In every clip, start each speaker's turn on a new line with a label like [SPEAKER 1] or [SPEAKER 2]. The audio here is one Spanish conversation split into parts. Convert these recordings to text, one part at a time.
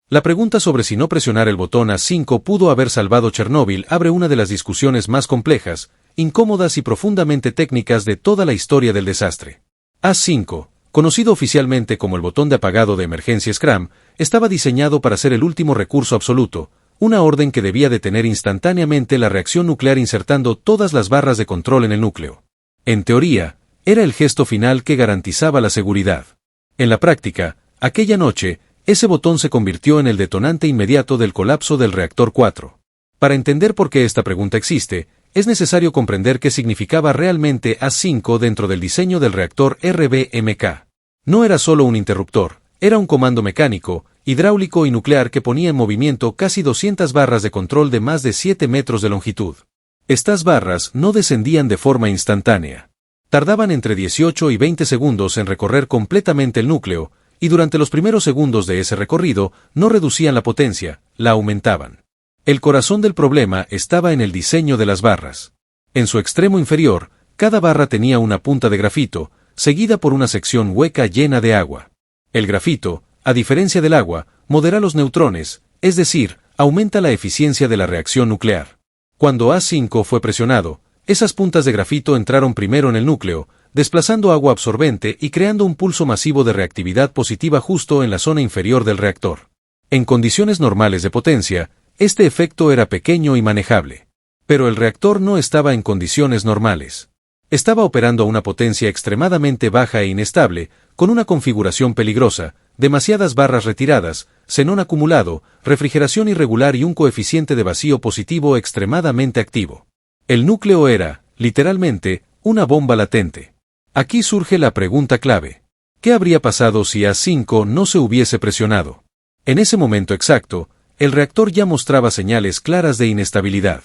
[SPEAKER 1] La pregunta sobre si no presionar el botón A5 pudo haber salvado Chernóbil abre una de las discusiones más complejas, incómodas y profundamente técnicas de toda la historia del desastre. A5, conocido oficialmente como el botón de apagado de emergencia SCRAM, estaba diseñado para ser el último recurso absoluto, una orden que debía detener instantáneamente la reacción nuclear insertando todas las barras de control en el núcleo. En teoría, era el gesto final que garantizaba la seguridad. En la práctica, aquella noche, ese botón se convirtió en el detonante inmediato del colapso del reactor 4. Para entender por qué esta pregunta existe, es necesario comprender qué significaba realmente A5 dentro del diseño del reactor RBMK. No era solo un interruptor, era un comando mecánico, hidráulico y nuclear que ponía en movimiento casi 200 barras de control de más de 7 metros de longitud. Estas barras no descendían de forma instantánea. Tardaban entre 18 y 20 segundos en recorrer completamente el núcleo, y durante los primeros segundos de ese recorrido no reducían la potencia, la aumentaban. El corazón del problema estaba en el diseño de las barras. En su extremo inferior, cada barra tenía una punta de grafito, seguida por una sección hueca llena de agua. El grafito, a diferencia del agua, modera los neutrones, es decir, aumenta la eficiencia de la reacción nuclear. Cuando A5 fue presionado, esas puntas de grafito entraron primero en el núcleo, desplazando agua absorbente y creando un pulso masivo de reactividad positiva justo en la zona inferior del reactor. En condiciones normales de potencia, este efecto era pequeño y manejable. Pero el reactor no estaba en condiciones normales. Estaba operando a una potencia extremadamente baja e inestable, con una configuración peligrosa, demasiadas barras retiradas, xenón acumulado, refrigeración irregular y un coeficiente de vacío positivo extremadamente activo. El núcleo era, literalmente, una bomba latente. Aquí surge la pregunta clave. ¿Qué habría pasado si A5 no se hubiese presionado? En ese momento exacto, el reactor ya mostraba señales claras de inestabilidad.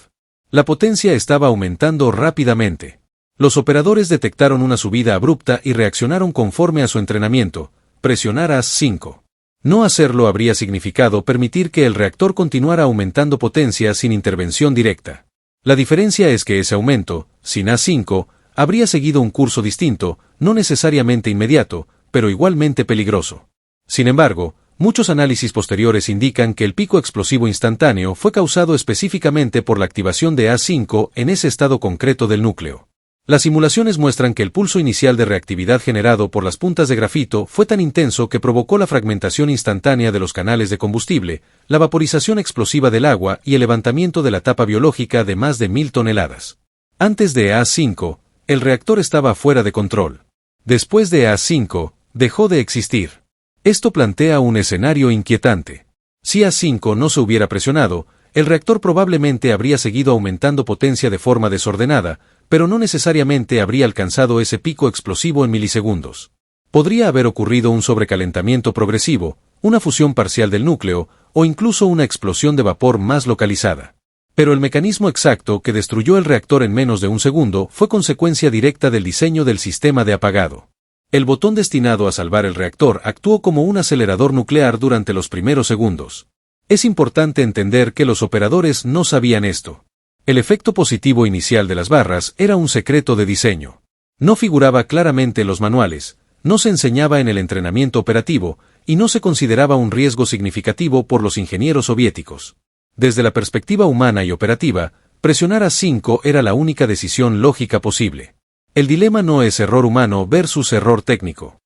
[SPEAKER 1] La potencia estaba aumentando rápidamente. Los operadores detectaron una subida abrupta y reaccionaron conforme a su entrenamiento, presionar A5. No hacerlo habría significado permitir que el reactor continuara aumentando potencia sin intervención directa. La diferencia es que ese aumento, sin A5, habría seguido un curso distinto, no necesariamente inmediato, pero igualmente peligroso. Sin embargo, muchos análisis posteriores indican que el pico explosivo instantáneo fue causado específicamente por la activación de A5 en ese estado concreto del núcleo. Las simulaciones muestran que el pulso inicial de reactividad generado por las puntas de grafito fue tan intenso que provocó la fragmentación instantánea de los canales de combustible, la vaporización explosiva del agua y el levantamiento de la tapa biológica de más de 1000 toneladas. Antes de A5, el reactor estaba fuera de control. Después de A5, dejó de existir. Esto plantea un escenario inquietante. Si A5 no se hubiera presionado, el reactor probablemente habría seguido aumentando potencia de forma desordenada, pero no necesariamente habría alcanzado ese pico explosivo en milisegundos. Podría haber ocurrido un sobrecalentamiento progresivo, una fusión parcial del núcleo, o incluso una explosión de vapor más localizada. Pero el mecanismo exacto que destruyó el reactor en menos de un segundo fue consecuencia directa del diseño del sistema de apagado. El botón destinado a salvar el reactor actuó como un acelerador nuclear durante los primeros segundos. Es importante entender que los operadores no sabían esto. El efecto positivo inicial de las barras era un secreto de diseño. No figuraba claramente en los manuales, no se enseñaba en el entrenamiento operativo, y no se consideraba un riesgo significativo por los ingenieros soviéticos. Desde la perspectiva humana y operativa, presionar A5 era la única decisión lógica posible. El dilema no es error humano versus error técnico.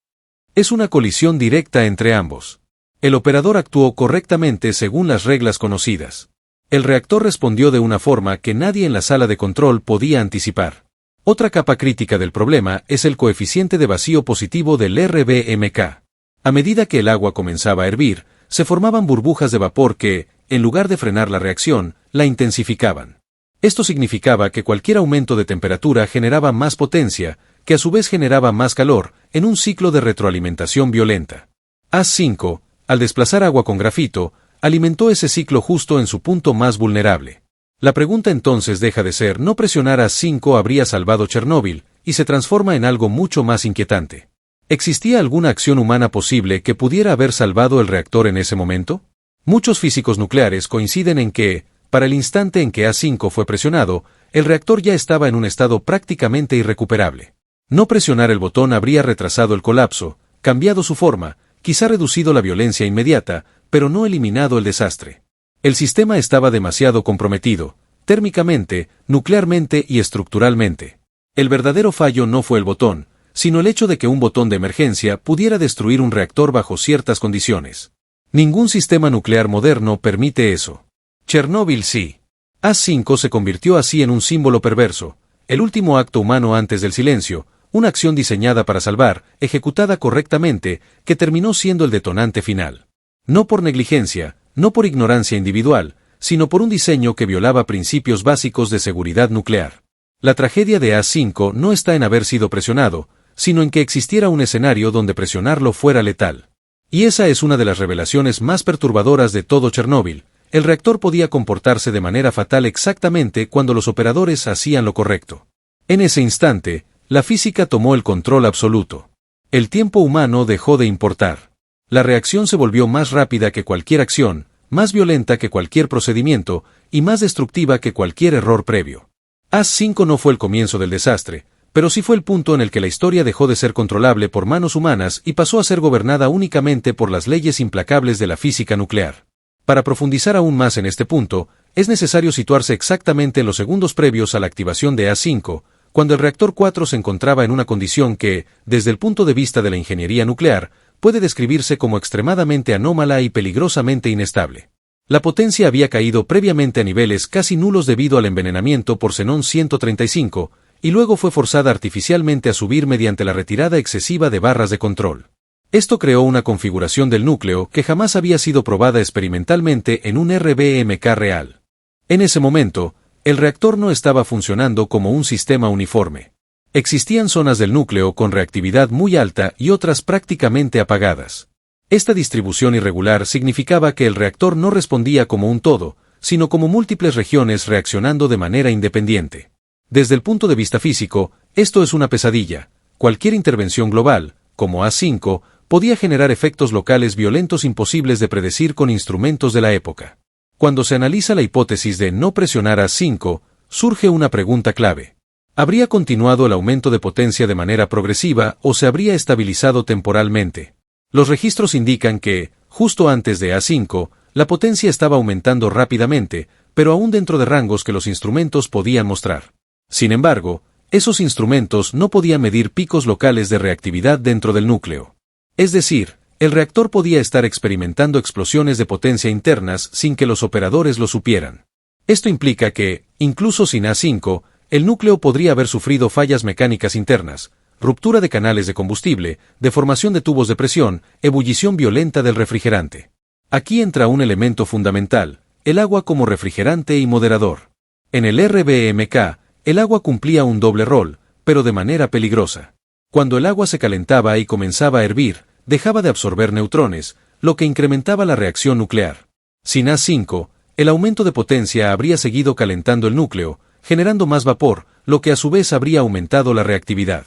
[SPEAKER 1] Es una colisión directa entre ambos. El operador actuó correctamente según las reglas conocidas. El reactor respondió de una forma que nadie en la sala de control podía anticipar. Otra capa crítica del problema es el coeficiente de vacío positivo del RBMK. A medida que el agua comenzaba a hervir, se formaban burbujas de vapor que, en lugar de frenar la reacción, la intensificaban. Esto significaba que cualquier aumento de temperatura generaba más potencia, que a su vez generaba más calor, en un ciclo de retroalimentación violenta. A5, al desplazar agua con grafito, alimentó ese ciclo justo en su punto más vulnerable. La pregunta entonces deja de ser ¿no presionar A5 habría salvado Chernóbil? Y se transforma en algo mucho más inquietante. ¿Existía alguna acción humana posible que pudiera haber salvado el reactor en ese momento? Muchos físicos nucleares coinciden en que, para el instante en que A5 fue presionado, el reactor ya estaba en un estado prácticamente irrecuperable. No presionar el botón habría retrasado el colapso, cambiado su forma, quizá reducido la violencia inmediata, pero no eliminado el desastre. El sistema estaba demasiado comprometido, térmicamente, nuclearmente y estructuralmente. El verdadero fallo no fue el botón, sino el hecho de que un botón de emergencia pudiera destruir un reactor bajo ciertas condiciones. Ningún sistema nuclear moderno permite eso. Chernóbil sí. A5 se convirtió así en un símbolo perverso, el último acto humano antes del silencio, una acción diseñada para salvar, ejecutada correctamente, que terminó siendo el detonante final. No por negligencia, no por ignorancia individual, sino por un diseño que violaba principios básicos de seguridad nuclear. La tragedia de A5 no está en haber sido presionado, sino en que existiera un escenario donde presionarlo fuera letal. Y esa es una de las revelaciones más perturbadoras de todo Chernóbil. El reactor podía comportarse de manera fatal exactamente cuando los operadores hacían lo correcto. En ese instante, la física tomó el control absoluto. El tiempo humano dejó de importar. La reacción se volvió más rápida que cualquier acción, más violenta que cualquier procedimiento, y más destructiva que cualquier error previo. A5 no fue el comienzo del desastre, pero sí fue el punto en el que la historia dejó de ser controlable por manos humanas y pasó a ser gobernada únicamente por las leyes implacables de la física nuclear. Para profundizar aún más en este punto, es necesario situarse exactamente en los segundos previos a la activación de A5, cuando el reactor 4 se encontraba en una condición que, desde el punto de vista de la ingeniería nuclear, puede describirse como extremadamente anómala y peligrosamente inestable. La potencia había caído previamente a niveles casi nulos debido al envenenamiento por xenón 135, y luego fue forzada artificialmente a subir mediante la retirada excesiva de barras de control. Esto creó una configuración del núcleo que jamás había sido probada experimentalmente en un RBMK real. En ese momento, el reactor no estaba funcionando como un sistema uniforme. Existían zonas del núcleo con reactividad muy alta y otras prácticamente apagadas. Esta distribución irregular significaba que el reactor no respondía como un todo, sino como múltiples regiones reaccionando de manera independiente. Desde el punto de vista físico, esto es una pesadilla. Cualquier intervención global, como A5, podía generar efectos locales violentos imposibles de predecir con instrumentos de la época. Cuando se analiza la hipótesis de no presionar A5, surge una pregunta clave. ¿Habría continuado el aumento de potencia de manera progresiva o se habría estabilizado temporalmente? Los registros indican que, justo antes de A5, la potencia estaba aumentando rápidamente, pero aún dentro de rangos que los instrumentos podían mostrar. Sin embargo, esos instrumentos no podían medir picos locales de reactividad dentro del núcleo. Es decir, el reactor podía estar experimentando explosiones de potencia internas sin que los operadores lo supieran. Esto implica que, incluso sin A5, el núcleo podría haber sufrido fallas mecánicas internas, ruptura de canales de combustible, deformación de tubos de presión, ebullición violenta del refrigerante. Aquí entra un elemento fundamental, el agua como refrigerante y moderador. En el RBMK, el agua cumplía un doble rol, pero de manera peligrosa. Cuando el agua se calentaba y comenzaba a hervir, dejaba de absorber neutrones, lo que incrementaba la reacción nuclear. Sin A5, el aumento de potencia habría seguido calentando el núcleo, generando más vapor, lo que a su vez habría aumentado la reactividad.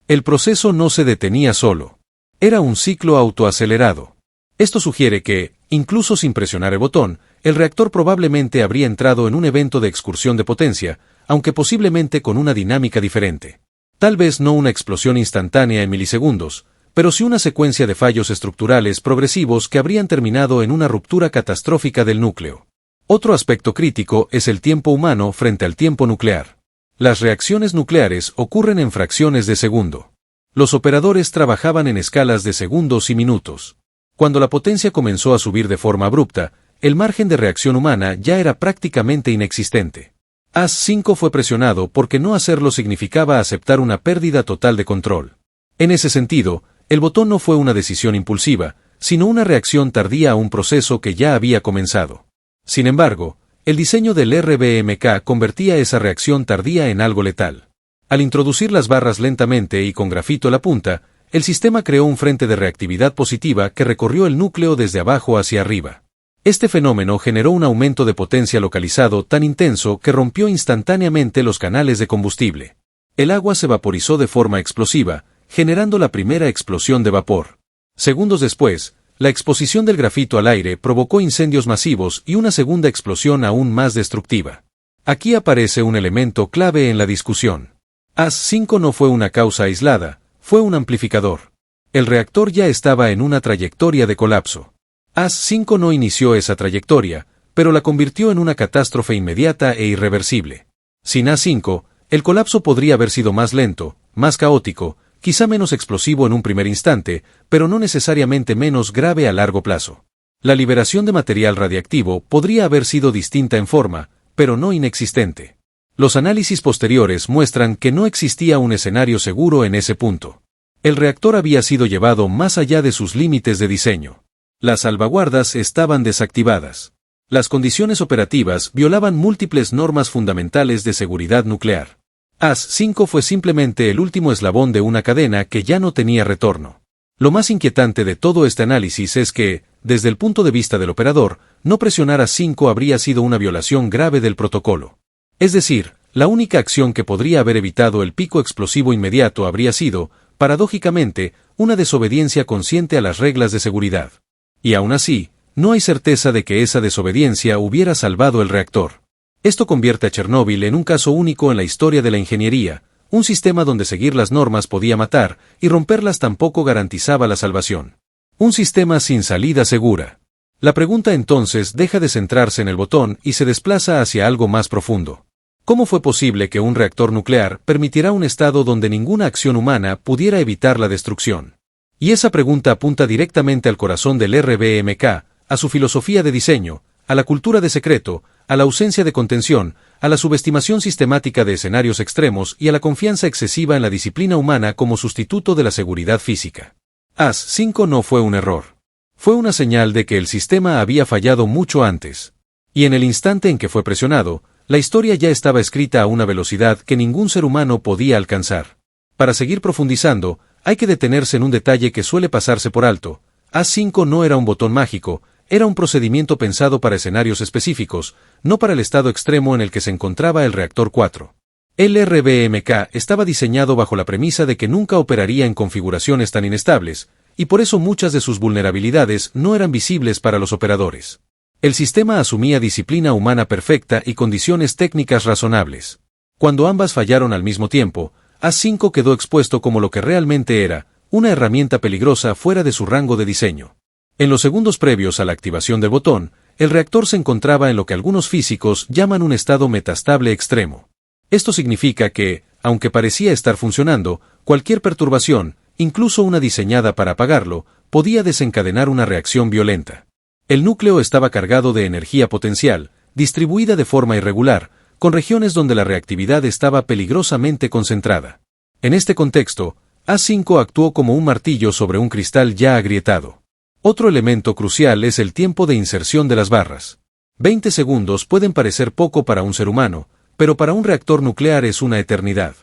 [SPEAKER 1] El proceso no se detenía solo. Era un ciclo autoacelerado. Esto sugiere que, incluso sin presionar el botón, el reactor probablemente habría entrado en un evento de excursión de potencia, aunque posiblemente con una dinámica diferente. Tal vez no una explosión instantánea en milisegundos, pero sí una secuencia de fallos estructurales progresivos que habrían terminado en una ruptura catastrófica del núcleo. Otro aspecto crítico es el tiempo humano frente al tiempo nuclear. Las reacciones nucleares ocurren en fracciones de segundo. Los operadores trabajaban en escalas de segundos y minutos. Cuando la potencia comenzó a subir de forma abrupta, el margen de reacción humana ya era prácticamente inexistente. A5 fue presionado porque no hacerlo significaba aceptar una pérdida total de control. En ese sentido, el botón no fue una decisión impulsiva, sino una reacción tardía a un proceso que ya había comenzado. Sin embargo, el diseño del RBMK convertía esa reacción tardía en algo letal. Al introducir las barras lentamente y con grafito a la punta, el sistema creó un frente de reactividad positiva que recorrió el núcleo desde abajo hacia arriba. Este fenómeno generó un aumento de potencia localizado tan intenso que rompió instantáneamente los canales de combustible. El agua se vaporizó de forma explosiva, generando la primera explosión de vapor. Segundos después, la exposición del grafito al aire provocó incendios masivos y una segunda explosión aún más destructiva. Aquí aparece un elemento clave en la discusión. A5 no fue una causa aislada, fue un amplificador. El reactor ya estaba en una trayectoria de colapso. AS-5 no inició esa trayectoria, pero la convirtió en una catástrofe inmediata e irreversible. Sin AS-5, el colapso podría haber sido más lento, más caótico, quizá menos explosivo en un primer instante, pero no necesariamente menos grave a largo plazo. La liberación de material radiactivo podría haber sido distinta en forma, pero no inexistente. Los análisis posteriores muestran que no existía un escenario seguro en ese punto. El reactor había sido llevado más allá de sus límites de diseño. Las salvaguardas estaban desactivadas. Las condiciones operativas violaban múltiples normas fundamentales de seguridad nuclear. AS-5 fue simplemente el último eslabón de una cadena que ya no tenía retorno. Lo más inquietante de todo este análisis es que, desde el punto de vista del operador, no presionar AS-5 habría sido una violación grave del protocolo. Es decir, la única acción que podría haber evitado el pico explosivo inmediato habría sido, paradójicamente, una desobediencia consciente a las reglas de seguridad. Y aún así, no hay certeza de que esa desobediencia hubiera salvado el reactor. Esto convierte a Chernóbil en un caso único en la historia de la ingeniería, un sistema donde seguir las normas podía matar, y romperlas tampoco garantizaba la salvación. Un sistema sin salida segura. La pregunta entonces deja de centrarse en el botón y se desplaza hacia algo más profundo. ¿Cómo fue posible que un reactor nuclear permitiera un estado donde ninguna acción humana pudiera evitar la destrucción? Y esa pregunta apunta directamente al corazón del RBMK, a su filosofía de diseño, a la cultura de secreto, a la ausencia de contención, a la subestimación sistemática de escenarios extremos y a la confianza excesiva en la disciplina humana como sustituto de la seguridad física. AS-5 no fue un error. Fue una señal de que el sistema había fallado mucho antes. Y en el instante en que fue presionado, la historia ya estaba escrita a una velocidad que ningún ser humano podía alcanzar. Para seguir profundizando, hay que detenerse en un detalle que suele pasarse por alto. AS-5 no era un botón mágico, era un procedimiento pensado para escenarios específicos, no para el estado extremo en el que se encontraba el reactor 4. El RBMK estaba diseñado bajo la premisa de que nunca operaría en configuraciones tan inestables, y por eso muchas de sus vulnerabilidades no eran visibles para los operadores. El sistema asumía disciplina humana perfecta y condiciones técnicas razonables. Cuando ambas fallaron al mismo tiempo, AS-5 quedó expuesto como lo que realmente era, una herramienta peligrosa fuera de su rango de diseño. En los segundos previos a la activación del botón, el reactor se encontraba en lo que algunos físicos llaman un estado metastable extremo. Esto significa que, aunque parecía estar funcionando, cualquier perturbación, incluso una diseñada para apagarlo, podía desencadenar una reacción violenta. El núcleo estaba cargado de energía potencial, distribuida de forma irregular, con regiones donde la reactividad estaba peligrosamente concentrada. En este contexto, AS-5 actuó como un martillo sobre un cristal ya agrietado. Otro elemento crucial es el tiempo de inserción de las barras. 20 segundos pueden parecer poco para un ser humano, pero para un reactor nuclear es una eternidad.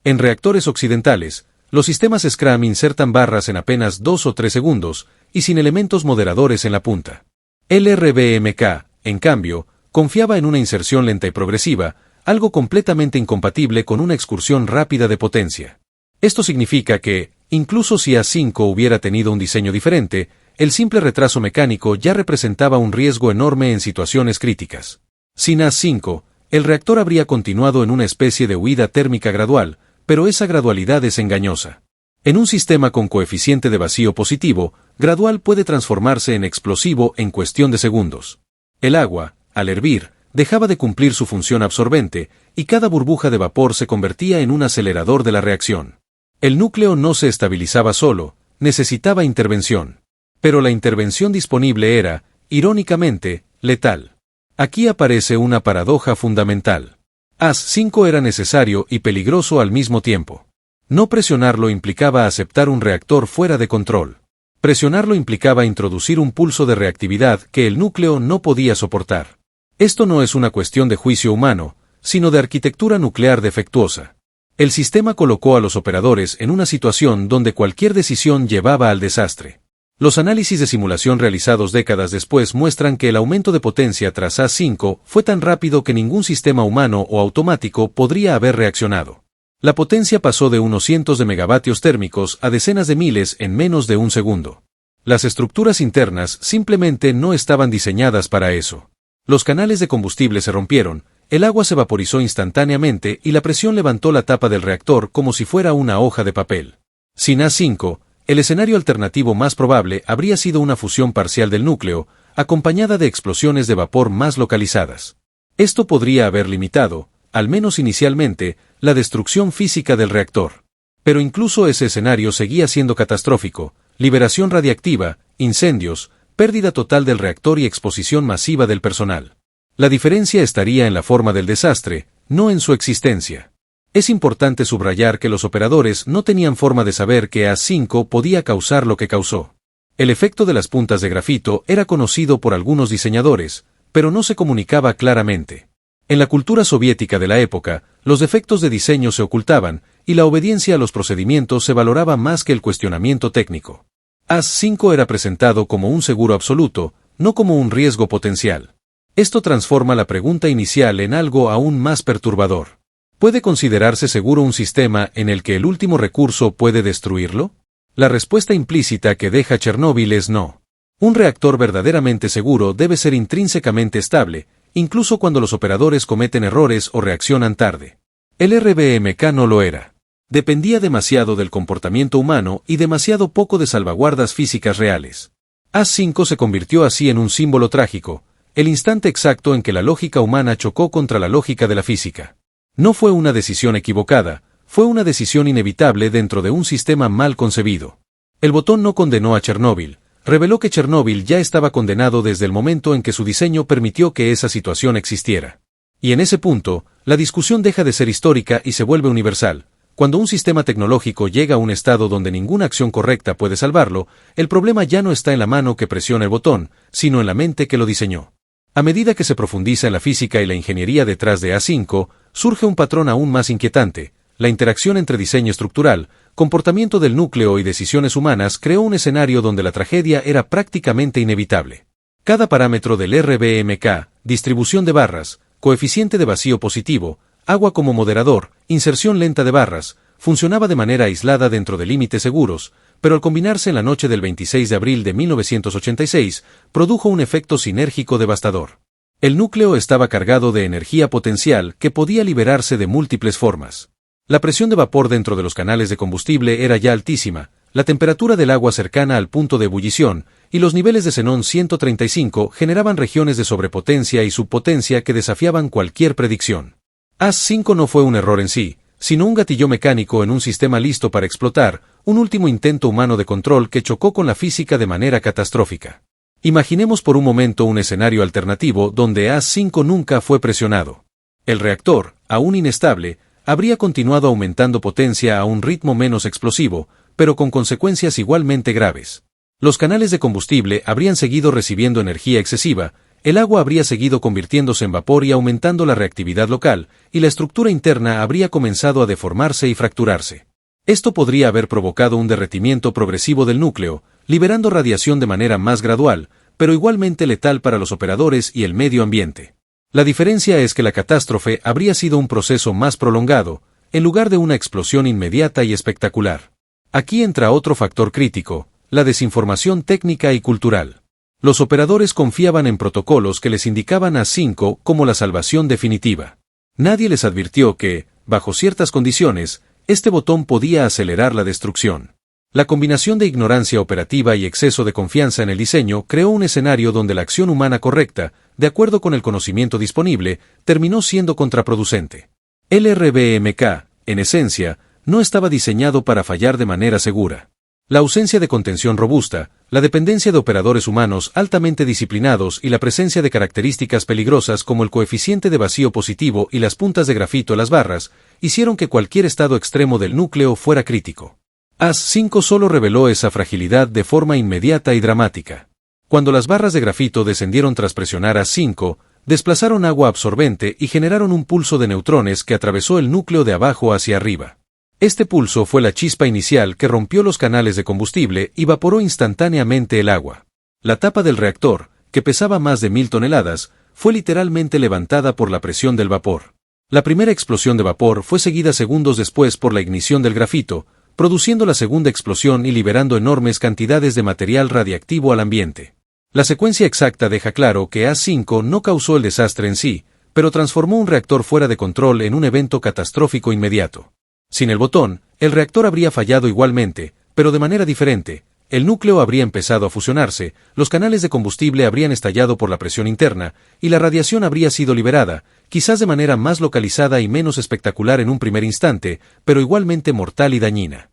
[SPEAKER 1] En reactores occidentales, los sistemas Scram insertan barras en apenas 2 o 3 segundos, y sin elementos moderadores en la punta. El RBMK, en cambio, confiaba en una inserción lenta y progresiva, algo completamente incompatible con una excursión rápida de potencia. Esto significa que, incluso si AS-5 hubiera tenido un diseño diferente, el simple retraso mecánico ya representaba un riesgo enorme en situaciones críticas. Sin AS-5, el reactor habría continuado en una especie de huida térmica gradual, pero esa gradualidad es engañosa. En un sistema con coeficiente de vacío positivo, gradual puede transformarse en explosivo en cuestión de segundos. El agua, al hervir, dejaba de cumplir su función absorbente, y cada burbuja de vapor se convertía en un acelerador de la reacción. El núcleo no se estabilizaba solo, necesitaba intervención. Pero la intervención disponible era, irónicamente, letal. Aquí aparece una paradoja fundamental. AS-5 era necesario y peligroso al mismo tiempo. No presionarlo implicaba aceptar un reactor fuera de control. Presionarlo implicaba introducir un pulso de reactividad que el núcleo no podía soportar. Esto no es una cuestión de juicio humano, sino de arquitectura nuclear defectuosa. El sistema colocó a los operadores en una situación donde cualquier decisión llevaba al desastre. Los análisis de simulación realizados décadas después muestran que el aumento de potencia tras AS-5 fue tan rápido que ningún sistema humano o automático podría haber reaccionado. La potencia pasó de unos cientos de megavatios térmicos a decenas de miles en menos de un segundo. Las estructuras internas simplemente no estaban diseñadas para eso. Los canales de combustible se rompieron, el agua se vaporizó instantáneamente y la presión levantó la tapa del reactor como si fuera una hoja de papel. Sin AS-5, El escenario alternativo más probable habría sido una fusión parcial del núcleo, acompañada de explosiones de vapor más localizadas. Esto podría haber limitado, al menos inicialmente, la destrucción física del reactor. Pero incluso ese escenario seguía siendo catastrófico: liberación radiactiva, incendios, pérdida total del reactor y exposición masiva del personal. La diferencia estaría en la forma del desastre, no en su existencia. Es importante subrayar que los operadores no tenían forma de saber que A5 podía causar lo que causó. El efecto de las puntas de grafito era conocido por algunos diseñadores, pero no se comunicaba claramente. En la cultura soviética de la época, los defectos de diseño se ocultaban, y la obediencia a los procedimientos se valoraba más que el cuestionamiento técnico. A5 era presentado como un seguro absoluto, no como un riesgo potencial. Esto transforma la pregunta inicial en algo aún más perturbador. ¿Puede considerarse seguro un sistema en el que el último recurso puede destruirlo? La respuesta implícita que deja Chernóbil es no. Un reactor verdaderamente seguro debe ser intrínsecamente estable, incluso cuando los operadores cometen errores o reaccionan tarde. El RBMK no lo era. Dependía demasiado del comportamiento humano y demasiado poco de salvaguardas físicas reales. A5 se convirtió así en un símbolo trágico, el instante exacto en que la lógica humana chocó contra la lógica de la física. No fue una decisión equivocada, fue una decisión inevitable dentro de un sistema mal concebido. El botón no condenó a Chernóbil, reveló que Chernóbil ya estaba condenado desde el momento en que su diseño permitió que esa situación existiera. Y en ese punto, la discusión deja de ser histórica y se vuelve universal. Cuando un sistema tecnológico llega a un estado donde ninguna acción correcta puede salvarlo, el problema ya no está en la mano que presiona el botón, sino en la mente que lo diseñó. A medida que se profundiza en la física y la ingeniería detrás de A5, surge un patrón aún más inquietante: la interacción entre diseño estructural, comportamiento del núcleo y decisiones humanas creó un escenario donde la tragedia era prácticamente inevitable. Cada parámetro del RBMK, distribución de barras, coeficiente de vacío positivo, agua como moderador, inserción lenta de barras, funcionaba de manera aislada dentro de límites seguros, pero al combinarse en la noche del 26 de abril de 1986, produjo un efecto sinérgico devastador. El núcleo estaba cargado de energía potencial que podía liberarse de múltiples formas. La presión de vapor dentro de los canales de combustible era ya altísima, la temperatura del agua cercana al punto de ebullición, y los niveles de xenón 135 generaban regiones de sobrepotencia y subpotencia que desafiaban cualquier predicción. A5 no fue un error en sí, sino un gatillo mecánico en un sistema listo para explotar, un último intento humano de control que chocó con la física de manera catastrófica. Imaginemos por un momento un escenario alternativo donde A5 nunca fue presionado. El reactor, aún inestable, habría continuado aumentando potencia a un ritmo menos explosivo, pero con consecuencias igualmente graves. Los canales de combustible habrían seguido recibiendo energía excesiva, el agua habría seguido convirtiéndose en vapor y aumentando la reactividad local, y la estructura interna habría comenzado a deformarse y fracturarse. Esto podría haber provocado un derretimiento progresivo del núcleo, liberando radiación de manera más gradual, pero igualmente letal para los operadores y el medio ambiente. La diferencia es que la catástrofe habría sido un proceso más prolongado, en lugar de una explosión inmediata y espectacular. Aquí entra otro factor crítico: la desinformación técnica y cultural. Los operadores confiaban en protocolos que les indicaban A5 como la salvación definitiva. Nadie les advirtió que, bajo ciertas condiciones, este botón podía acelerar la destrucción. La combinación de ignorancia operativa y exceso de confianza en el diseño creó un escenario donde la acción humana correcta, de acuerdo con el conocimiento disponible, terminó siendo contraproducente. El RBMK, en esencia, no estaba diseñado para fallar de manera segura. La ausencia de contención robusta, la dependencia de operadores humanos altamente disciplinados y la presencia de características peligrosas como el coeficiente de vacío positivo y las puntas de grafito a las barras, hicieron que cualquier estado extremo del núcleo fuera crítico. A5 solo reveló esa fragilidad de forma inmediata y dramática. Cuando las barras de grafito descendieron tras presionar A5, desplazaron agua absorbente y generaron un pulso de neutrones que atravesó el núcleo de abajo hacia arriba. Este pulso fue la chispa inicial que rompió los canales de combustible y evaporó instantáneamente el agua. La tapa del reactor, que pesaba más de 1000 toneladas, fue literalmente levantada por la presión del vapor. La primera explosión de vapor fue seguida segundos después por la ignición del grafito, produciendo la segunda explosión y liberando enormes cantidades de material radiactivo al ambiente. La secuencia exacta deja claro que A5 no causó el desastre en sí, pero transformó un reactor fuera de control en un evento catastrófico inmediato. Sin el botón, el reactor habría fallado igualmente, pero de manera diferente. El núcleo habría empezado a fusionarse, los canales de combustible habrían estallado por la presión interna, y la radiación habría sido liberada, quizás de manera más localizada y menos espectacular en un primer instante, pero igualmente mortal y dañina.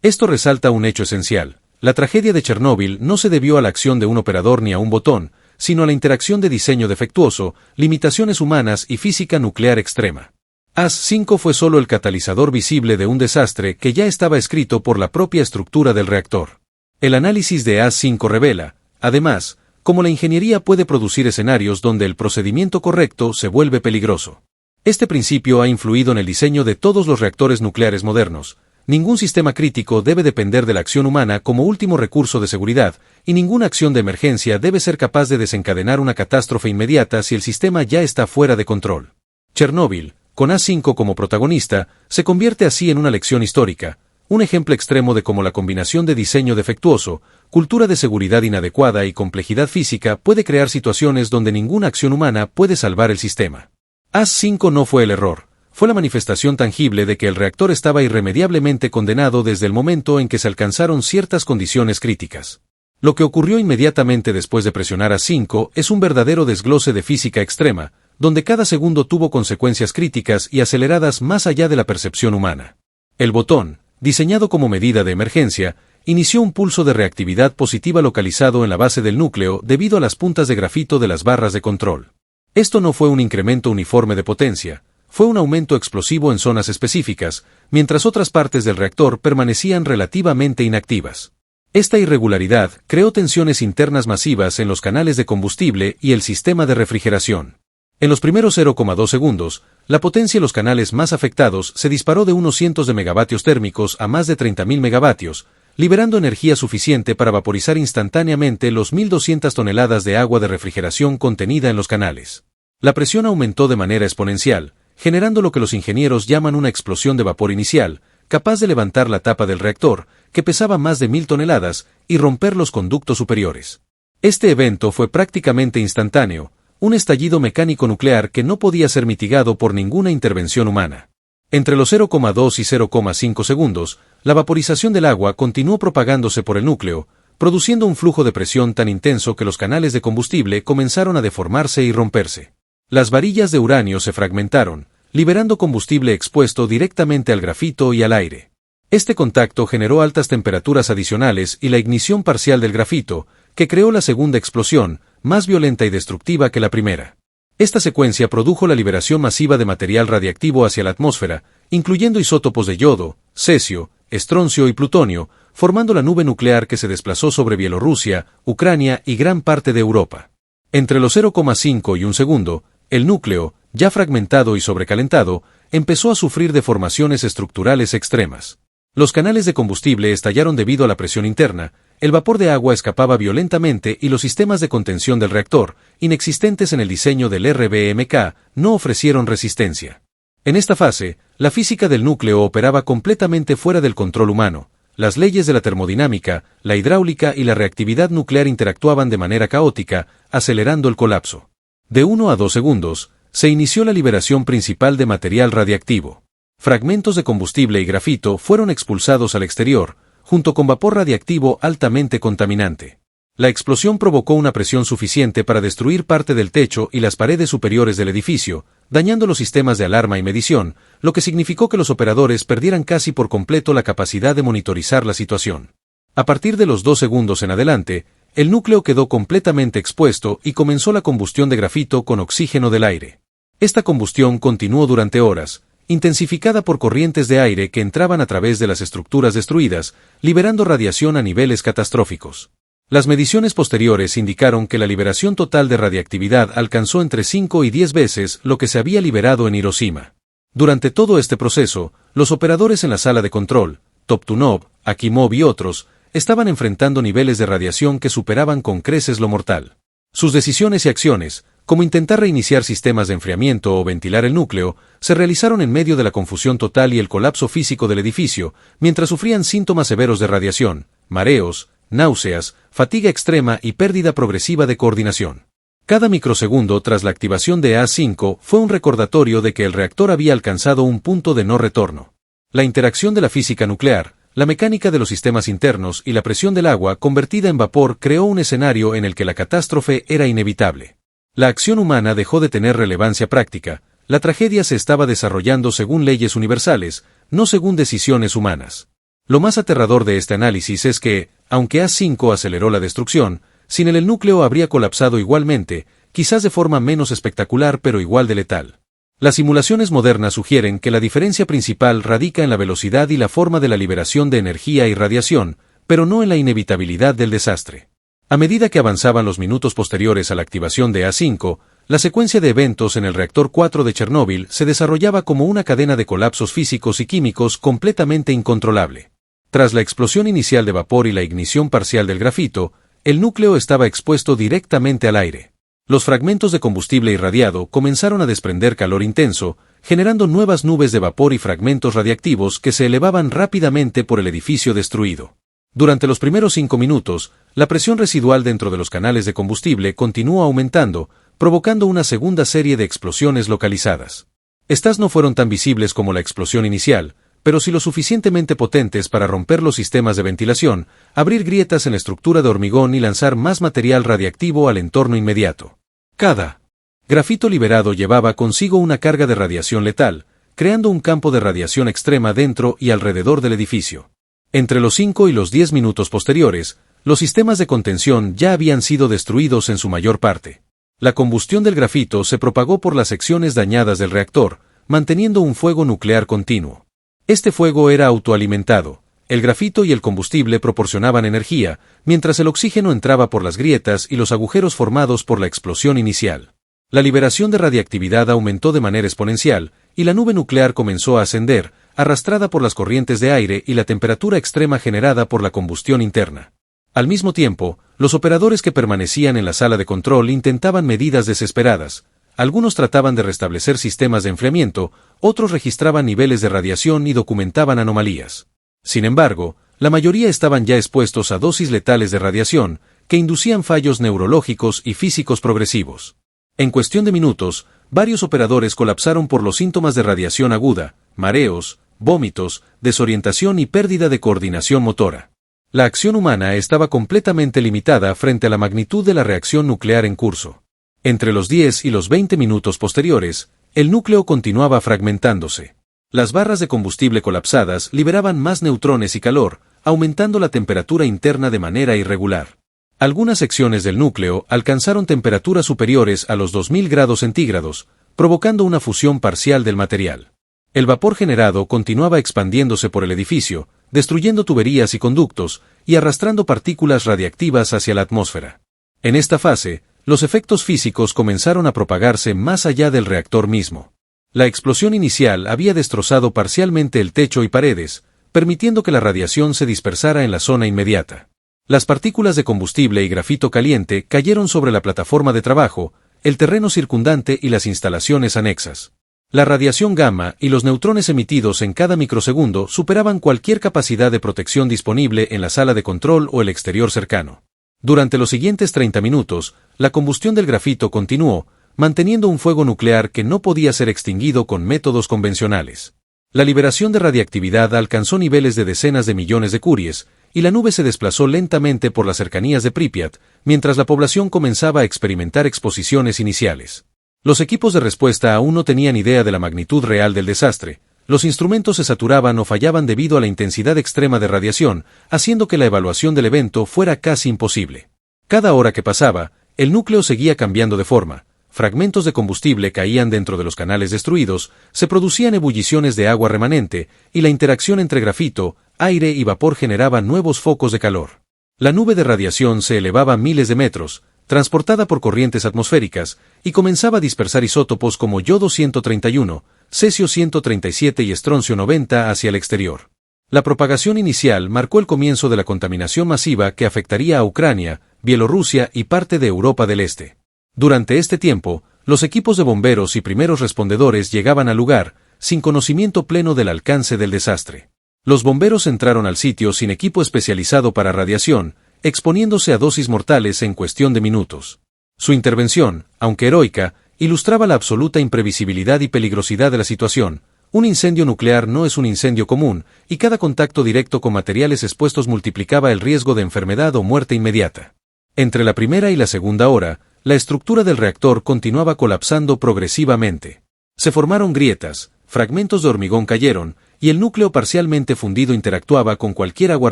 [SPEAKER 1] Esto resalta un hecho esencial. La tragedia de Chernóbil no se debió a la acción de un operador ni a un botón, sino a la interacción de diseño defectuoso, limitaciones humanas y física nuclear extrema. AS-5 fue solo el catalizador visible de un desastre que ya estaba escrito por la propia estructura del reactor. El análisis de AS-5 revela, además, cómo la ingeniería puede producir escenarios donde el procedimiento correcto se vuelve peligroso. Este principio ha influido en el diseño de todos los reactores nucleares modernos. Ningún sistema crítico debe depender de la acción humana como último recurso de seguridad, y ninguna acción de emergencia debe ser capaz de desencadenar una catástrofe inmediata si el sistema ya está fuera de control. Chernóbil, con AS-5 como protagonista, se convierte así en una lección histórica, un ejemplo extremo de cómo la combinación de diseño defectuoso, cultura de seguridad inadecuada y complejidad física puede crear situaciones donde ninguna acción humana puede salvar el sistema. AS-5 no fue el error, fue la manifestación tangible de que el reactor estaba irremediablemente condenado desde el momento en que se alcanzaron ciertas condiciones críticas. Lo que ocurrió inmediatamente después de presionar AS-5 es un verdadero desglose de física extrema, donde cada segundo tuvo consecuencias críticas y aceleradas más allá de la percepción humana. El botón, diseñado como medida de emergencia, inició un pulso de reactividad positiva localizado en la base del núcleo debido a las puntas de grafito de las barras de control. Esto no fue un incremento uniforme de potencia, fue un aumento explosivo en zonas específicas, mientras otras partes del reactor permanecían relativamente inactivas. Esta irregularidad creó tensiones internas masivas en los canales de combustible y el sistema de refrigeración. En los primeros 0,2 segundos, la potencia en los canales más afectados se disparó de unos cientos de megavatios térmicos a más de 30.000 megavatios, liberando energía suficiente para vaporizar instantáneamente los 1.200 toneladas de agua de refrigeración contenida en los canales. La presión aumentó de manera exponencial, generando lo que los ingenieros llaman una explosión de vapor inicial, capaz de levantar la tapa del reactor, que pesaba más de 1.000 toneladas, y romper los conductos superiores. Este evento fue prácticamente instantáneo, un estallido mecánico nuclear que no podía ser mitigado por ninguna intervención humana. Entre los 0,2 y 0,5 segundos, la vaporización del agua continuó propagándose por el núcleo, produciendo un flujo de presión tan intenso que los canales de combustible comenzaron a deformarse y romperse. Las varillas de uranio se fragmentaron, liberando combustible expuesto directamente al grafito y al aire. Este contacto generó altas temperaturas adicionales y la ignición parcial del grafito, que creó la segunda explosión, más violenta y destructiva que la primera. Esta secuencia produjo la liberación masiva de material radiactivo hacia la atmósfera, incluyendo isótopos de yodo, cesio, estroncio y plutonio, formando la nube nuclear que se desplazó sobre Bielorrusia, Ucrania y gran parte de Europa. Entre los 0,5 y 1 segundo, el núcleo, ya fragmentado y sobrecalentado, empezó a sufrir deformaciones estructurales extremas. Los canales de combustible estallaron debido a la presión interna, el vapor de agua escapaba violentamente y los sistemas de contención del reactor, inexistentes en el diseño del RBMK, no ofrecieron resistencia. En esta fase, la física del núcleo operaba completamente fuera del control humano. Las leyes de la termodinámica, la hidráulica y la reactividad nuclear interactuaban de manera caótica, acelerando el colapso. De 1 a 2 segundos, se inició la liberación principal de material radiactivo. Fragmentos de combustible y grafito fueron expulsados al exterior, junto con vapor radiactivo altamente contaminante. La explosión provocó una presión suficiente para destruir parte del techo y las paredes superiores del edificio, dañando los sistemas de alarma y medición, lo que significó que los operadores perdieran casi por completo la capacidad de monitorizar la situación. A partir de los 2 segundos en adelante, el núcleo quedó completamente expuesto y comenzó la combustión de grafito con oxígeno del aire. Esta combustión continuó durante horas, intensificada por corrientes de aire que entraban a través de las estructuras destruidas, liberando radiación a niveles catastróficos. Las mediciones posteriores indicaron que la liberación total de radiactividad alcanzó entre 5 y 10 veces lo que se había liberado en Hiroshima. Durante todo este proceso, los operadores en la sala de control, Toptunov, Akimov y otros, estaban enfrentando niveles de radiación que superaban con creces lo mortal. Sus decisiones y acciones, como intentar reiniciar sistemas de enfriamiento o ventilar el núcleo, se realizaron en medio de la confusión total y el colapso físico del edificio, mientras sufrían síntomas severos de radiación, mareos, náuseas, fatiga extrema y pérdida progresiva de coordinación. Cada microsegundo tras la activación de AS-5 fue un recordatorio de que el reactor había alcanzado un punto de no retorno. La interacción de la física nuclear, la mecánica de los sistemas internos y la presión del agua convertida en vapor creó un escenario en el que la catástrofe era inevitable. La acción humana dejó de tener relevancia práctica, la tragedia se estaba desarrollando según leyes universales, no según decisiones humanas. Lo más aterrador de este análisis es que, aunque A5 aceleró la destrucción, sin él el núcleo habría colapsado igualmente, quizás de forma menos espectacular pero igual de letal. Las simulaciones modernas sugieren que la diferencia principal radica en la velocidad y la forma de la liberación de energía y radiación, pero no en la inevitabilidad del desastre. A medida que avanzaban los minutos posteriores a la activación de A5, la secuencia de eventos en el reactor 4 de Chernóbil se desarrollaba como una cadena de colapsos físicos y químicos completamente incontrolable. Tras la explosión inicial de vapor y la ignición parcial del grafito, el núcleo estaba expuesto directamente al aire. Los fragmentos de combustible irradiado comenzaron a desprender calor intenso, generando nuevas nubes de vapor y fragmentos radiactivos que se elevaban rápidamente por el edificio destruido. Durante los primeros 5 minutos, la presión residual dentro de los canales de combustible continuó aumentando, provocando una segunda serie de explosiones localizadas. Estas no fueron tan visibles como la explosión inicial, pero sí lo suficientemente potentes para romper los sistemas de ventilación, abrir grietas en la estructura de hormigón y lanzar más material radiactivo al entorno inmediato. Cada grafito liberado llevaba consigo una carga de radiación letal, creando un campo de radiación extrema dentro y alrededor del edificio. Entre los 5 y los 10 minutos posteriores, los sistemas de contención ya habían sido destruidos en su mayor parte. La combustión del grafito se propagó por las secciones dañadas del reactor, manteniendo un fuego nuclear continuo. Este fuego era autoalimentado, el grafito y el combustible proporcionaban energía, mientras el oxígeno entraba por las grietas y los agujeros formados por la explosión inicial. La liberación de radiactividad aumentó de manera exponencial, y la nube nuclear comenzó a ascender, arrastrada por las corrientes de aire y la temperatura extrema generada por la combustión interna. Al mismo tiempo, los operadores que permanecían en la sala de control intentaban medidas desesperadas. Algunos trataban de restablecer sistemas de enfriamiento, otros registraban niveles de radiación y documentaban anomalías. Sin embargo, la mayoría estaban ya expuestos a dosis letales de radiación, que inducían fallos neurológicos y físicos progresivos. En cuestión de minutos, varios operadores colapsaron por los síntomas de radiación aguda, mareos, vómitos, desorientación y pérdida de coordinación motora. La acción humana estaba completamente limitada frente a la magnitud de la reacción nuclear en curso. Entre los 10 y los 20 minutos posteriores, el núcleo continuaba fragmentándose. Las barras de combustible colapsadas liberaban más neutrones y calor, aumentando la temperatura interna de manera irregular. Algunas secciones del núcleo alcanzaron temperaturas superiores a los 2000 grados centígrados, provocando una fusión parcial del material. El vapor generado continuaba expandiéndose por el edificio, destruyendo tuberías y conductos, y arrastrando partículas radiactivas hacia la atmósfera. En esta fase, los efectos físicos comenzaron a propagarse más allá del reactor mismo. La explosión inicial había destrozado parcialmente el techo y paredes, permitiendo que la radiación se dispersara en la zona inmediata. Las partículas de combustible y grafito caliente cayeron sobre la plataforma de trabajo, el terreno circundante y las instalaciones anexas. La radiación gamma y los neutrones emitidos en cada microsegundo superaban cualquier capacidad de protección disponible en la sala de control o el exterior cercano. Durante los siguientes 30 minutos, la combustión del grafito continuó, manteniendo un fuego nuclear que no podía ser extinguido con métodos convencionales. La liberación de radiactividad alcanzó niveles de decenas de millones de curies, y la nube se desplazó lentamente por las cercanías de Pripyat, mientras la población comenzaba a experimentar exposiciones iniciales. Los equipos de respuesta aún no tenían idea de la magnitud real del desastre. Los instrumentos se saturaban o fallaban debido a la intensidad extrema de radiación, haciendo que la evaluación del evento fuera casi imposible. Cada hora que pasaba, el núcleo seguía cambiando de forma. Fragmentos de combustible caían dentro de los canales destruidos, se producían ebulliciones de agua remanente, y la interacción entre grafito, aire y vapor generaba nuevos focos de calor. La nube de radiación se elevaba miles de metros, transportada por corrientes atmosféricas, y comenzaba a dispersar isótopos como yodo 131, cesio 137 y estroncio 90 hacia el exterior. La propagación inicial marcó el comienzo de la contaminación masiva que afectaría a Ucrania, Bielorrusia y parte de Europa del Este. Durante este tiempo, los equipos de bomberos y primeros respondedores llegaban al lugar, sin conocimiento pleno del alcance del desastre. Los bomberos entraron al sitio sin equipo especializado para radiación, exponiéndose a dosis mortales en cuestión de minutos. Su intervención, aunque heroica, ilustraba la absoluta imprevisibilidad y peligrosidad de la situación. Un incendio nuclear no es un incendio común, y cada contacto directo con materiales expuestos multiplicaba el riesgo de enfermedad o muerte inmediata. Entre la primera y la segunda hora, la estructura del reactor continuaba colapsando progresivamente. Se formaron grietas, fragmentos de hormigón cayeron, y el núcleo parcialmente fundido interactuaba con cualquier agua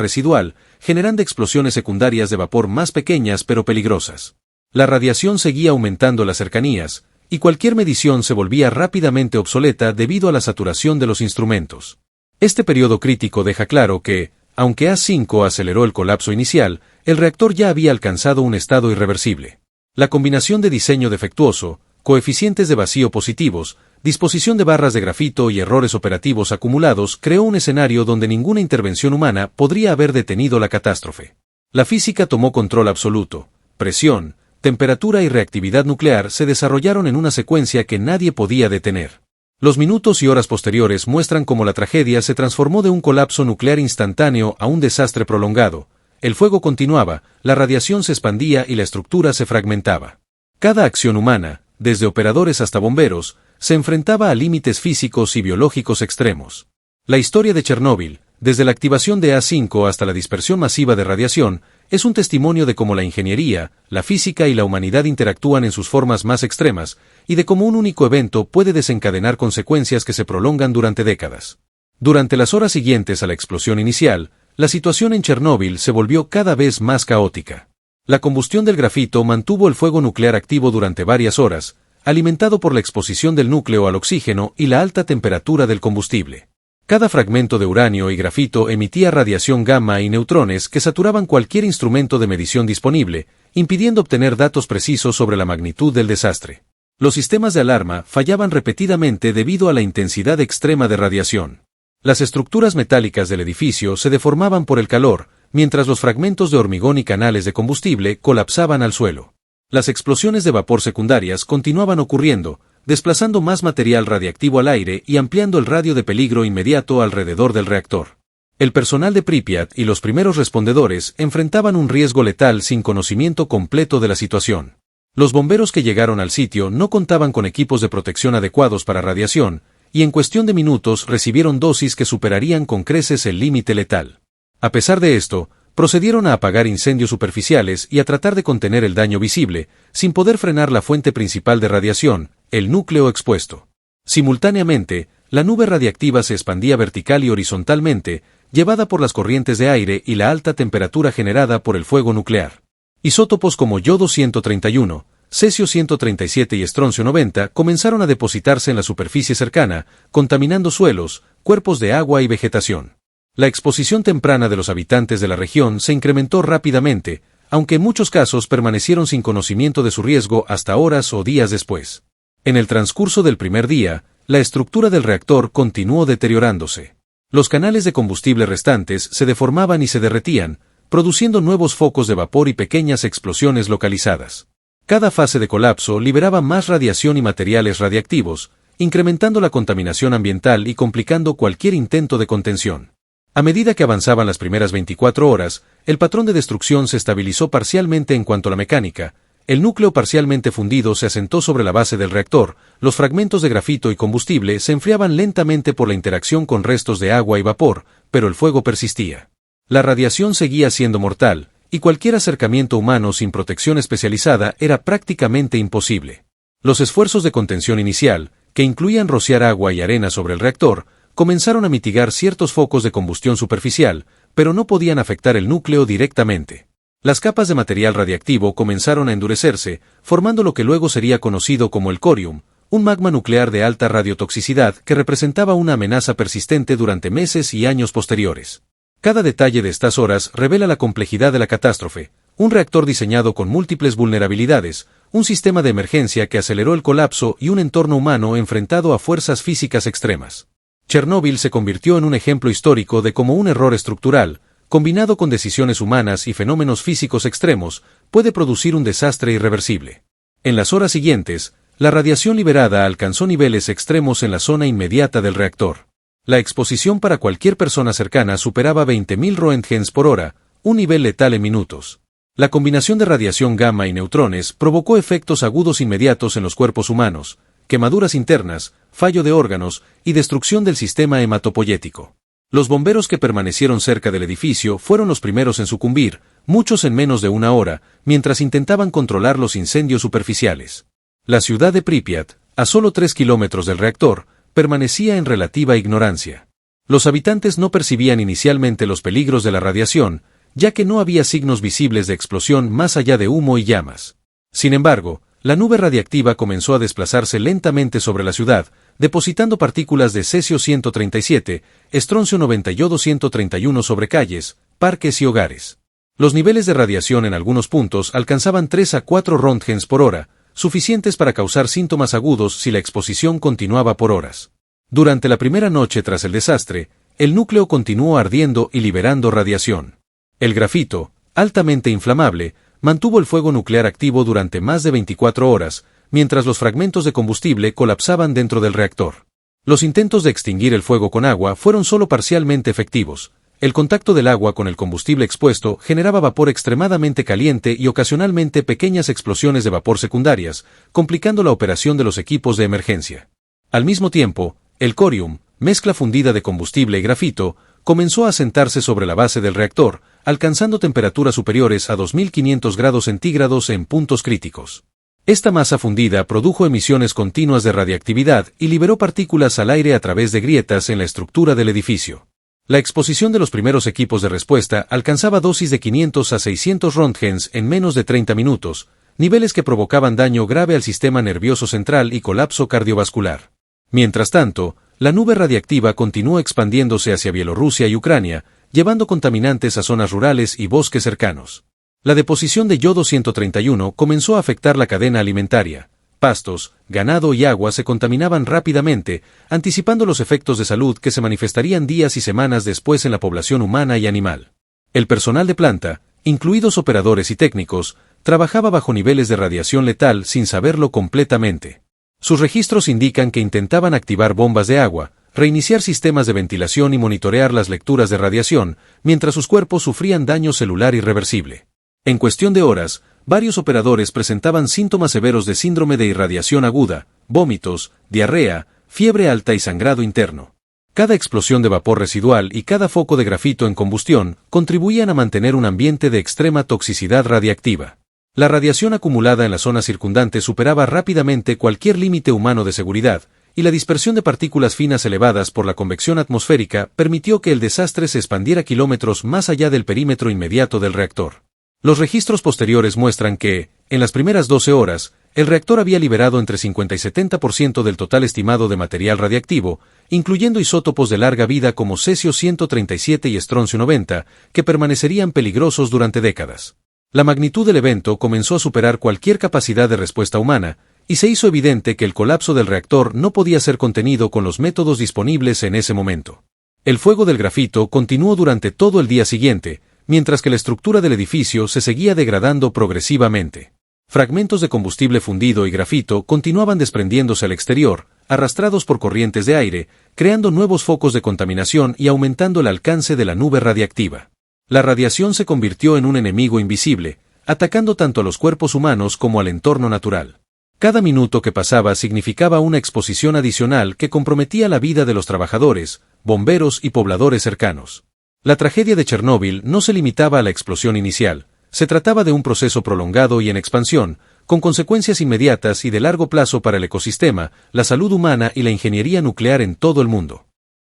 [SPEAKER 1] residual, generando explosiones secundarias de vapor más pequeñas pero peligrosas. La radiación seguía aumentando en las cercanías, y cualquier medición se volvía rápidamente obsoleta debido a la saturación de los instrumentos. Este periodo crítico deja claro que, aunque A5 aceleró el colapso inicial, el reactor ya había alcanzado un estado irreversible. La combinación de diseño defectuoso, coeficientes de vacío positivos, disposición de barras de grafito y errores operativos acumulados creó un escenario donde ninguna intervención humana podría haber detenido la catástrofe. La física tomó control absoluto. Presión, temperatura y reactividad nuclear se desarrollaron en una secuencia que nadie podía detener. Los minutos y horas posteriores muestran cómo la tragedia se transformó de un colapso nuclear instantáneo a un desastre prolongado. El fuego continuaba, la radiación se expandía y la estructura se fragmentaba. Cada acción humana, desde operadores hasta bomberos, se enfrentaba a límites físicos y biológicos extremos. La historia de Chernóbil, desde la activación de A5 hasta la dispersión masiva de radiación, es un testimonio de cómo la ingeniería, la física y la humanidad interactúan en sus formas más extremas, y de cómo un único evento puede desencadenar consecuencias que se prolongan durante décadas. Durante las horas siguientes a la explosión inicial, la situación en Chernóbil se volvió cada vez más caótica. La combustión del grafito mantuvo el fuego nuclear activo durante varias horas, alimentado por la exposición del núcleo al oxígeno y la alta temperatura del combustible. Cada fragmento de uranio y grafito emitía radiación gamma y neutrones que saturaban cualquier instrumento de medición disponible, impidiendo obtener datos precisos sobre la magnitud del desastre. Los sistemas de alarma fallaban repetidamente debido a la intensidad extrema de radiación. Las estructuras metálicas del edificio se deformaban por el calor, mientras los fragmentos de hormigón y canales de combustible colapsaban al suelo. Las explosiones de vapor secundarias continuaban ocurriendo, desplazando más material radiactivo al aire y ampliando el radio de peligro inmediato alrededor del reactor. El personal de Pripyat y los primeros respondedores enfrentaban un riesgo letal sin conocimiento completo de la situación. Los bomberos que llegaron al sitio no contaban con equipos de protección adecuados para radiación, y en cuestión de minutos recibieron dosis que superarían con creces el límite letal. A pesar de esto, procedieron a apagar incendios superficiales y a tratar de contener el daño visible, sin poder frenar la fuente principal de radiación, el núcleo expuesto. Simultáneamente, la nube radiactiva se expandía vertical y horizontalmente, llevada por las corrientes de aire y la alta temperatura generada por el fuego nuclear. Isótopos como yodo 131, cesio 137 y estroncio 90 comenzaron a depositarse en la superficie cercana, contaminando suelos, cuerpos de agua y vegetación. La exposición temprana de los habitantes de la región se incrementó rápidamente, aunque en muchos casos permanecieron sin conocimiento de su riesgo hasta horas o días después. En el transcurso del primer día, la estructura del reactor continuó deteriorándose. Los canales de combustible restantes se deformaban y se derretían, produciendo nuevos focos de vapor y pequeñas explosiones localizadas. Cada fase de colapso liberaba más radiación y materiales radiactivos, incrementando la contaminación ambiental y complicando cualquier intento de contención. A medida que avanzaban las primeras 24 horas, el patrón de destrucción se estabilizó parcialmente en cuanto a la mecánica. El núcleo parcialmente fundido se asentó sobre la base del reactor, los fragmentos de grafito y combustible se enfriaban lentamente por la interacción con restos de agua y vapor, pero el fuego persistía. La radiación seguía siendo mortal, y cualquier acercamiento humano sin protección especializada era prácticamente imposible. Los esfuerzos de contención inicial, que incluían rociar agua y arena sobre el reactor, comenzaron a mitigar ciertos focos de combustión superficial, pero no podían afectar el núcleo directamente. Las capas de material radiactivo comenzaron a endurecerse, formando lo que luego sería conocido como el corium, un magma nuclear de alta radiotoxicidad que representaba una amenaza persistente durante meses y años posteriores. Cada detalle de estas horas revela la complejidad de la catástrofe, un reactor diseñado con múltiples vulnerabilidades, un sistema de emergencia que aceleró el colapso y un entorno humano enfrentado a fuerzas físicas extremas. Chernóbil se convirtió en un ejemplo histórico de cómo un error estructural, combinado con decisiones humanas y fenómenos físicos extremos, puede producir un desastre irreversible. En las horas siguientes, la radiación liberada alcanzó niveles extremos en la zona inmediata del reactor. La exposición para cualquier persona cercana superaba 20.000 roentgens por hora, un nivel letal en minutos. La combinación de radiación gamma y neutrones provocó efectos agudos inmediatos en los cuerpos humanos, quemaduras internas, fallo de órganos y destrucción del sistema hematopoyético. Los bomberos que permanecieron cerca del edificio fueron los primeros en sucumbir, muchos en menos de una hora, mientras intentaban controlar los incendios superficiales. La ciudad de Pripyat, a solo 3 kilómetros del reactor, permanecía en relativa ignorancia. Los habitantes no percibían inicialmente los peligros de la radiación, ya que no había signos visibles de explosión más allá de humo y llamas. Sin embargo, la nube radiactiva comenzó a desplazarse lentamente sobre la ciudad, depositando partículas de cesio-137, estroncio 90 y yodo-131 sobre calles, parques y hogares. Los niveles de radiación en algunos puntos alcanzaban 3 a 4 róntgens por hora, suficientes para causar síntomas agudos si la exposición continuaba por horas. Durante la primera noche tras el desastre, el núcleo continuó ardiendo y liberando radiación. El grafito, altamente inflamable, mantuvo el fuego nuclear activo durante más de 24 horas, mientras los fragmentos de combustible colapsaban dentro del reactor. Los intentos de extinguir el fuego con agua fueron solo parcialmente efectivos. El contacto del agua con el combustible expuesto generaba vapor extremadamente caliente y ocasionalmente pequeñas explosiones de vapor secundarias, complicando la operación de los equipos de emergencia. Al mismo tiempo, el corium, mezcla fundida de combustible y grafito, comenzó a asentarse sobre la base del reactor, alcanzando temperaturas superiores a 2500 grados centígrados en puntos críticos. Esta masa fundida produjo emisiones continuas de radiactividad y liberó partículas al aire a través de grietas en la estructura del edificio. La exposición de los primeros equipos de respuesta alcanzaba dosis de 500 a 600 róntgens en menos de 30 minutos, niveles que provocaban daño grave al sistema nervioso central y colapso cardiovascular. Mientras tanto, la nube radiactiva continuó expandiéndose hacia Bielorrusia y Ucrania, llevando contaminantes a zonas rurales y bosques cercanos. La deposición de yodo-131 comenzó a afectar la cadena alimentaria. Pastos, ganado y agua se contaminaban rápidamente, anticipando los efectos de salud que se manifestarían días y semanas después en la población humana y animal. El personal de planta, incluidos operadores y técnicos, trabajaba bajo niveles de radiación letal sin saberlo completamente. Sus registros indican que intentaban activar bombas de agua, reiniciar sistemas de ventilación y monitorear las lecturas de radiación, mientras sus cuerpos sufrían daño celular irreversible. En cuestión de horas, varios operadores presentaban síntomas severos de síndrome de irradiación aguda, vómitos, diarrea, fiebre alta y sangrado interno. Cada explosión de vapor residual y cada foco de grafito en combustión contribuían a mantener un ambiente de extrema toxicidad radiactiva. La radiación acumulada en la zona circundante superaba rápidamente cualquier límite humano de seguridad, y la dispersión de partículas finas elevadas por la convección atmosférica permitió que el desastre se expandiera kilómetros más allá del perímetro inmediato del reactor. Los registros posteriores muestran que, en las primeras 12 horas, el reactor había liberado entre 50 y 70% del total estimado de material radiactivo, incluyendo isótopos de larga vida como cesio-137 y estroncio 90, que permanecerían peligrosos durante décadas. La magnitud del evento comenzó a superar cualquier capacidad de respuesta humana, y se hizo evidente que el colapso del reactor no podía ser contenido con los métodos disponibles en ese momento. El fuego del grafito continuó durante todo el día siguiente, mientras que la estructura del edificio se seguía degradando progresivamente. Fragmentos de combustible fundido y grafito continuaban desprendiéndose al exterior, arrastrados por corrientes de aire, creando nuevos focos de contaminación y aumentando el alcance de la nube radiactiva. La radiación se convirtió en un enemigo invisible, atacando tanto a los cuerpos humanos como al entorno natural. Cada minuto que pasaba significaba una exposición adicional que comprometía la vida de los trabajadores, bomberos y pobladores cercanos. La tragedia de Chernóbil no se limitaba a la explosión inicial, se trataba de un proceso prolongado y en expansión, con consecuencias inmediatas y de largo plazo para el ecosistema, la salud humana y la ingeniería nuclear en todo el mundo.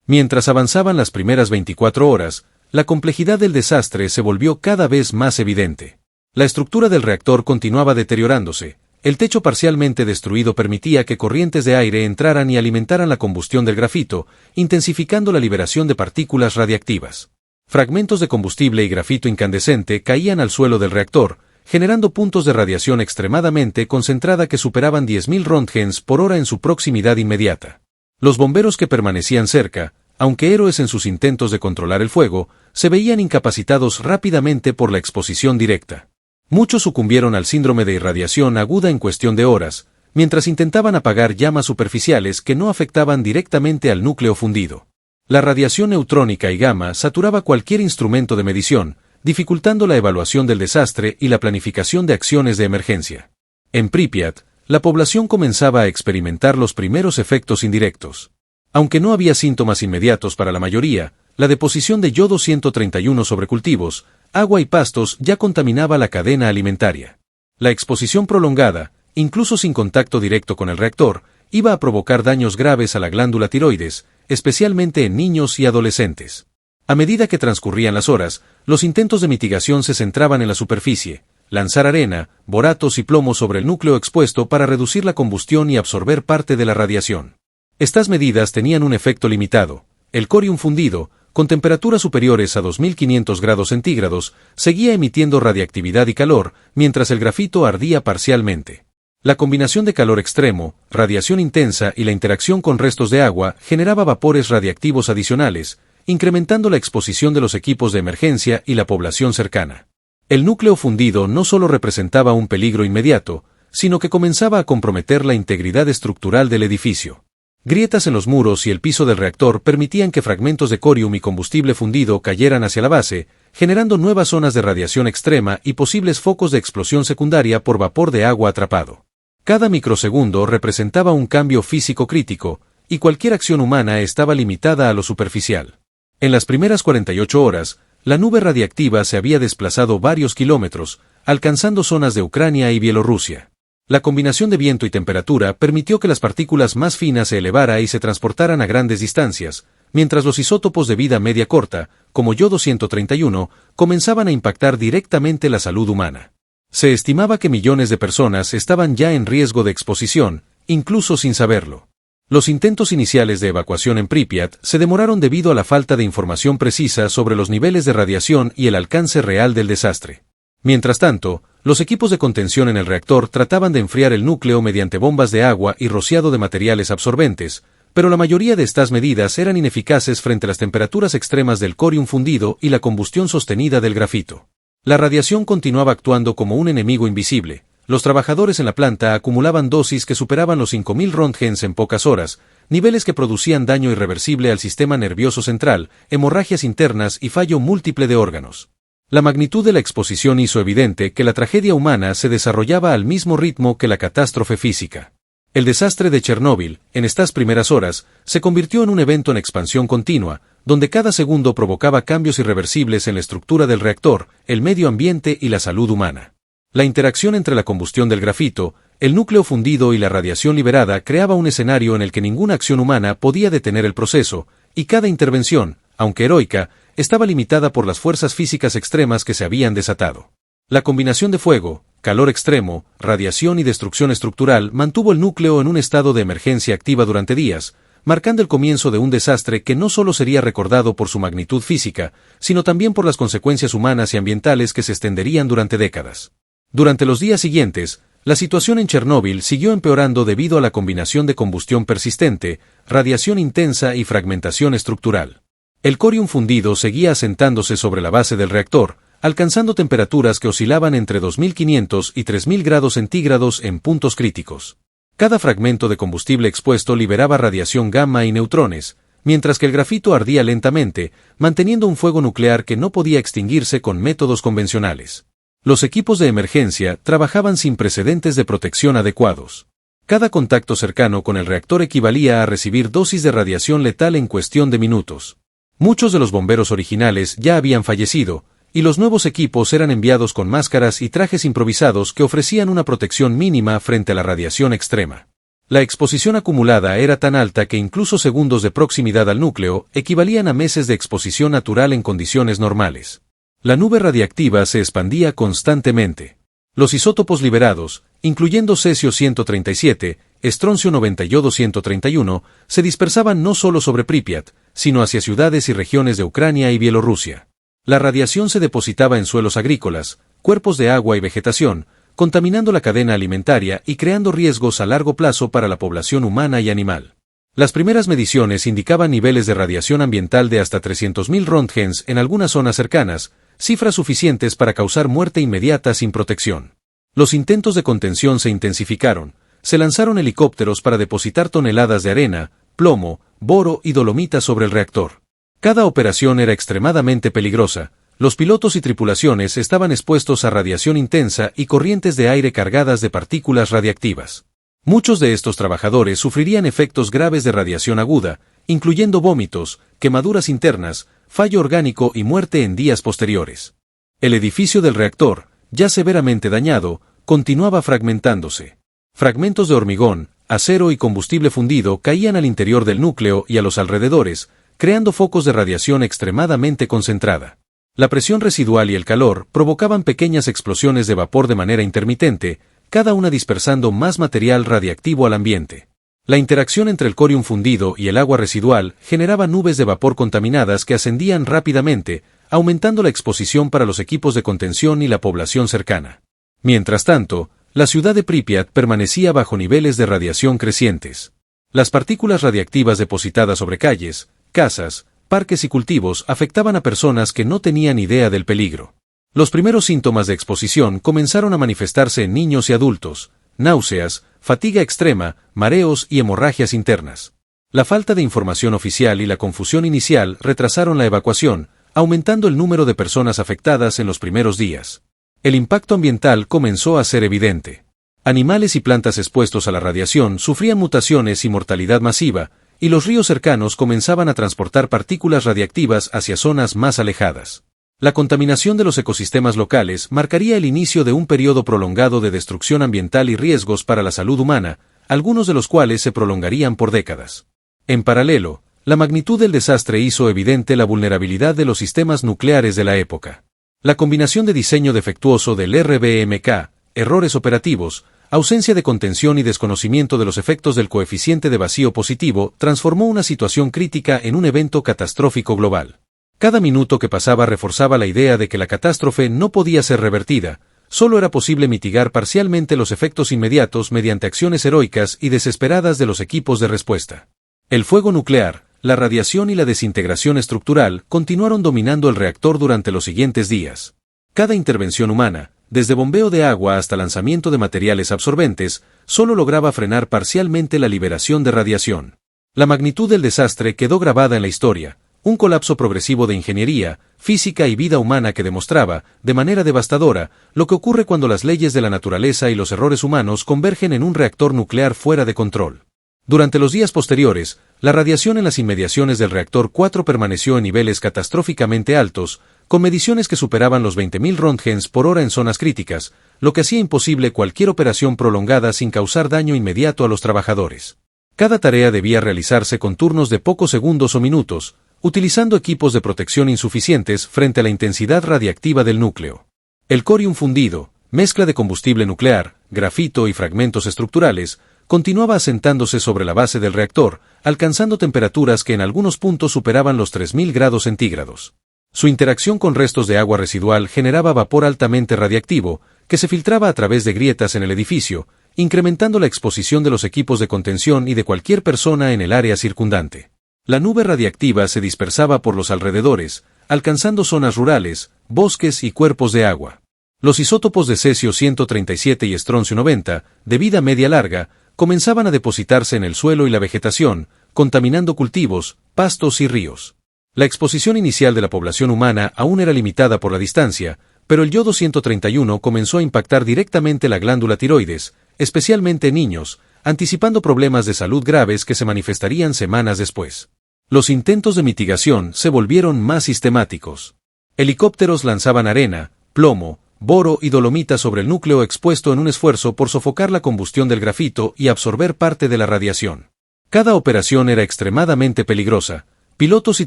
[SPEAKER 1] Mientras avanzaban las primeras 24 horas, la complejidad del desastre se volvió cada vez más evidente. La estructura del reactor continuaba deteriorándose. El techo parcialmente destruido permitía que corrientes de aire entraran y alimentaran la combustión del grafito, intensificando la liberación de partículas radiactivas. Fragmentos de combustible y grafito incandescente caían al suelo del reactor, generando puntos de radiación extremadamente concentrada que superaban 10.000 róntgens por hora en su proximidad inmediata. Los bomberos que permanecían cerca, aunque héroes en sus intentos de controlar el fuego, se veían incapacitados rápidamente por la exposición directa. Muchos sucumbieron al síndrome de irradiación aguda en cuestión de horas, mientras intentaban apagar llamas superficiales que no afectaban directamente al núcleo fundido. La radiación neutrónica y gamma saturaba cualquier instrumento de medición, dificultando la evaluación del desastre y la planificación de acciones de emergencia. En Pripyat, la población comenzaba a experimentar los primeros efectos indirectos. Aunque no había síntomas inmediatos para la mayoría, la deposición de yodo 131 sobre cultivos, agua y pastos ya contaminaba la cadena alimentaria. La exposición prolongada, incluso sin contacto directo con el reactor, iba a provocar daños graves a la glándula tiroides, especialmente en niños y adolescentes. A medida que transcurrían las horas, los intentos de mitigación se centraban en la superficie, lanzar arena, boratos y plomo sobre el núcleo expuesto para reducir la combustión y absorber parte de la radiación. Estas medidas tenían un efecto limitado. El corium fundido, con temperaturas superiores a 2500 grados centígrados, seguía emitiendo radiactividad y calor, mientras el grafito ardía parcialmente. La combinación de calor extremo, radiación intensa y la interacción con restos de agua generaba vapores radiactivos adicionales, incrementando la exposición de los equipos de emergencia y la población cercana. El núcleo fundido no solo representaba un peligro inmediato, sino que comenzaba a comprometer la integridad estructural del edificio. Grietas en los muros y el piso del reactor permitían que fragmentos de corium y combustible fundido cayeran hacia la base, generando nuevas zonas de radiación extrema y posibles focos de explosión secundaria por vapor de agua atrapado. Cada microsegundo representaba un cambio físico crítico, y cualquier acción humana estaba limitada a lo superficial. En las primeras 48 horas, la nube radiactiva se había desplazado varios kilómetros, alcanzando zonas de Ucrania y Bielorrusia. La combinación de viento y temperatura permitió que las partículas más finas se elevara y se transportaran a grandes distancias, mientras los isótopos de vida media corta, como yodo 131, comenzaban a impactar directamente la salud humana. Se estimaba que millones de personas estaban ya en riesgo de exposición, incluso sin saberlo. Los intentos iniciales de evacuación en Pripyat se demoraron debido a la falta de información precisa sobre los niveles de radiación y el alcance real del desastre. Mientras tanto, los equipos de contención en el reactor trataban de enfriar el núcleo mediante bombas de agua y rociado de materiales absorbentes, pero la mayoría de estas medidas eran ineficaces frente a las temperaturas extremas del corium fundido y la combustión sostenida del grafito. La radiación continuaba actuando como un enemigo invisible. Los trabajadores en la planta acumulaban dosis que superaban los 5000 Röntgens en pocas horas, niveles que producían daño irreversible al sistema nervioso central, hemorragias internas y fallo múltiple de órganos. La magnitud de la exposición hizo evidente que la tragedia humana se desarrollaba al mismo ritmo que la catástrofe física. El desastre de Chernóbil, en estas primeras horas, se convirtió en un evento en expansión continua, donde cada segundo provocaba cambios irreversibles en la estructura del reactor, el medio ambiente y la salud humana. La interacción entre la combustión del grafito, el núcleo fundido y la radiación liberada creaba un escenario en el que ninguna acción humana podía detener el proceso, y cada intervención, aunque heroica, estaba limitada por las fuerzas físicas extremas que se habían desatado. La combinación de fuego, calor extremo, radiación y destrucción estructural mantuvo el núcleo en un estado de emergencia activa durante días, marcando el comienzo de un desastre que no solo sería recordado por su magnitud física, sino también por las consecuencias humanas y ambientales que se extenderían durante décadas. Durante los días siguientes, la situación en Chernóbil siguió empeorando debido a la combinación de combustión persistente, radiación intensa y fragmentación estructural. El corium fundido seguía asentándose sobre la base del reactor, alcanzando temperaturas que oscilaban entre 2500 y 3000 grados centígrados en puntos críticos. Cada fragmento de combustible expuesto liberaba radiación gamma y neutrones, mientras que el grafito ardía lentamente, manteniendo un fuego nuclear que no podía extinguirse con métodos convencionales. Los equipos de emergencia trabajaban sin precedentes de protección adecuados. Cada contacto cercano con el reactor equivalía a recibir dosis de radiación letal en cuestión de minutos. Muchos de los bomberos originales ya habían fallecido, y los nuevos equipos eran enviados con máscaras y trajes improvisados que ofrecían una protección mínima frente a la radiación extrema. La exposición acumulada era tan alta que incluso segundos de proximidad al núcleo equivalían a meses de exposición natural en condiciones normales. La nube radiactiva se expandía constantemente. Los isótopos liberados, incluyendo cesio 137, estroncio 90 y yodo 131, se dispersaban no solo sobre Pripyat, sino hacia ciudades y regiones de Ucrania y Bielorrusia. La radiación se depositaba en suelos agrícolas, cuerpos de agua y vegetación, contaminando la cadena alimentaria y creando riesgos a largo plazo para la población humana y animal. Las primeras mediciones indicaban niveles de radiación ambiental de hasta 300.000 Röntgens en algunas zonas cercanas, cifras suficientes para causar muerte inmediata sin protección. Los intentos de contención se intensificaron, se lanzaron helicópteros para depositar toneladas de arena, plomo, boro y dolomita sobre el reactor. Cada operación era extremadamente peligrosa, los pilotos y tripulaciones estaban expuestos a radiación intensa y corrientes de aire cargadas de partículas radiactivas. Muchos de estos trabajadores sufrirían efectos graves de radiación aguda, incluyendo vómitos, quemaduras internas, fallo orgánico y muerte en días posteriores. El edificio del reactor, ya severamente dañado, continuaba fragmentándose. Fragmentos de hormigón, acero y combustible fundido caían al interior del núcleo y a los alrededores, creando focos de radiación extremadamente concentrada. La presión residual y el calor provocaban pequeñas explosiones de vapor de manera intermitente, cada una dispersando más material radiactivo al ambiente. La interacción entre el corium fundido y el agua residual generaba nubes de vapor contaminadas que ascendían rápidamente, aumentando la exposición para los equipos de contención y la población cercana. Mientras tanto, la ciudad de Pripyat permanecía bajo niveles de radiación crecientes. Las partículas radiactivas depositadas sobre calles, casas, parques y cultivos afectaban a personas que no tenían idea del peligro. Los primeros síntomas de exposición comenzaron a manifestarse en niños y adultos: náuseas, fatiga extrema, mareos y hemorragias internas. La falta de información oficial y la confusión inicial retrasaron la evacuación, aumentando el número de personas afectadas en los primeros días. El impacto ambiental comenzó a ser evidente. Animales y plantas expuestos a la radiación sufrían mutaciones y mortalidad masiva, y los ríos cercanos comenzaban a transportar partículas radiactivas hacia zonas más alejadas. La contaminación de los ecosistemas locales marcaría el inicio de un periodo prolongado de destrucción ambiental y riesgos para la salud humana, algunos de los cuales se prolongarían por décadas. En paralelo, la magnitud del desastre hizo evidente la vulnerabilidad de los sistemas nucleares de la época. La combinación de diseño defectuoso del RBMK, errores operativos, ausencia de contención y desconocimiento de los efectos del coeficiente de vacío positivo transformó una situación crítica en un evento catastrófico global. Cada minuto que pasaba reforzaba la idea de que la catástrofe no podía ser revertida, solo era posible mitigar parcialmente los efectos inmediatos mediante acciones heroicas y desesperadas de los equipos de respuesta. El fuego nuclear, la radiación y la desintegración estructural continuaron dominando el reactor durante los siguientes días. Cada intervención humana, desde bombeo de agua hasta lanzamiento de materiales absorbentes, solo lograba frenar parcialmente la liberación de radiación. La magnitud del desastre quedó grabada en la historia, un colapso progresivo de ingeniería, física y vida humana que demostraba, de manera devastadora, lo que ocurre cuando las leyes de la naturaleza y los errores humanos convergen en un reactor nuclear fuera de control. Durante los días posteriores, la radiación en las inmediaciones del reactor 4 permaneció en niveles catastróficamente altos, con mediciones que superaban los 20.000 röntgens por hora en zonas críticas, lo que hacía imposible cualquier operación prolongada sin causar daño inmediato a los trabajadores. Cada tarea debía realizarse con turnos de pocos segundos o minutos, utilizando equipos de protección insuficientes frente a la intensidad radiactiva del núcleo. El corium fundido, mezcla de combustible nuclear, grafito y fragmentos estructurales, continuaba asentándose sobre la base del reactor, alcanzando temperaturas que en algunos puntos superaban los 3.000 grados centígrados. Su interacción con restos de agua residual generaba vapor altamente radiactivo, que se filtraba a través de grietas en el edificio, incrementando la exposición de los equipos de contención y de cualquier persona en el área circundante. La nube radiactiva se dispersaba por los alrededores, alcanzando zonas rurales, bosques y cuerpos de agua. Los isótopos de cesio 137 y estroncio 90, de vida media larga, comenzaban a depositarse en el suelo y la vegetación, contaminando cultivos, pastos y ríos. La exposición inicial de la población humana aún era limitada por la distancia, pero el yodo 131 comenzó a impactar directamente la glándula tiroides, especialmente en niños, anticipando problemas de salud graves que se manifestarían semanas después. Los intentos de mitigación se volvieron más sistemáticos. Helicópteros lanzaban arena, plomo, boro y dolomita sobre el núcleo expuesto en un esfuerzo por sofocar la combustión del grafito y absorber parte de la radiación. Cada operación era extremadamente peligrosa. Pilotos y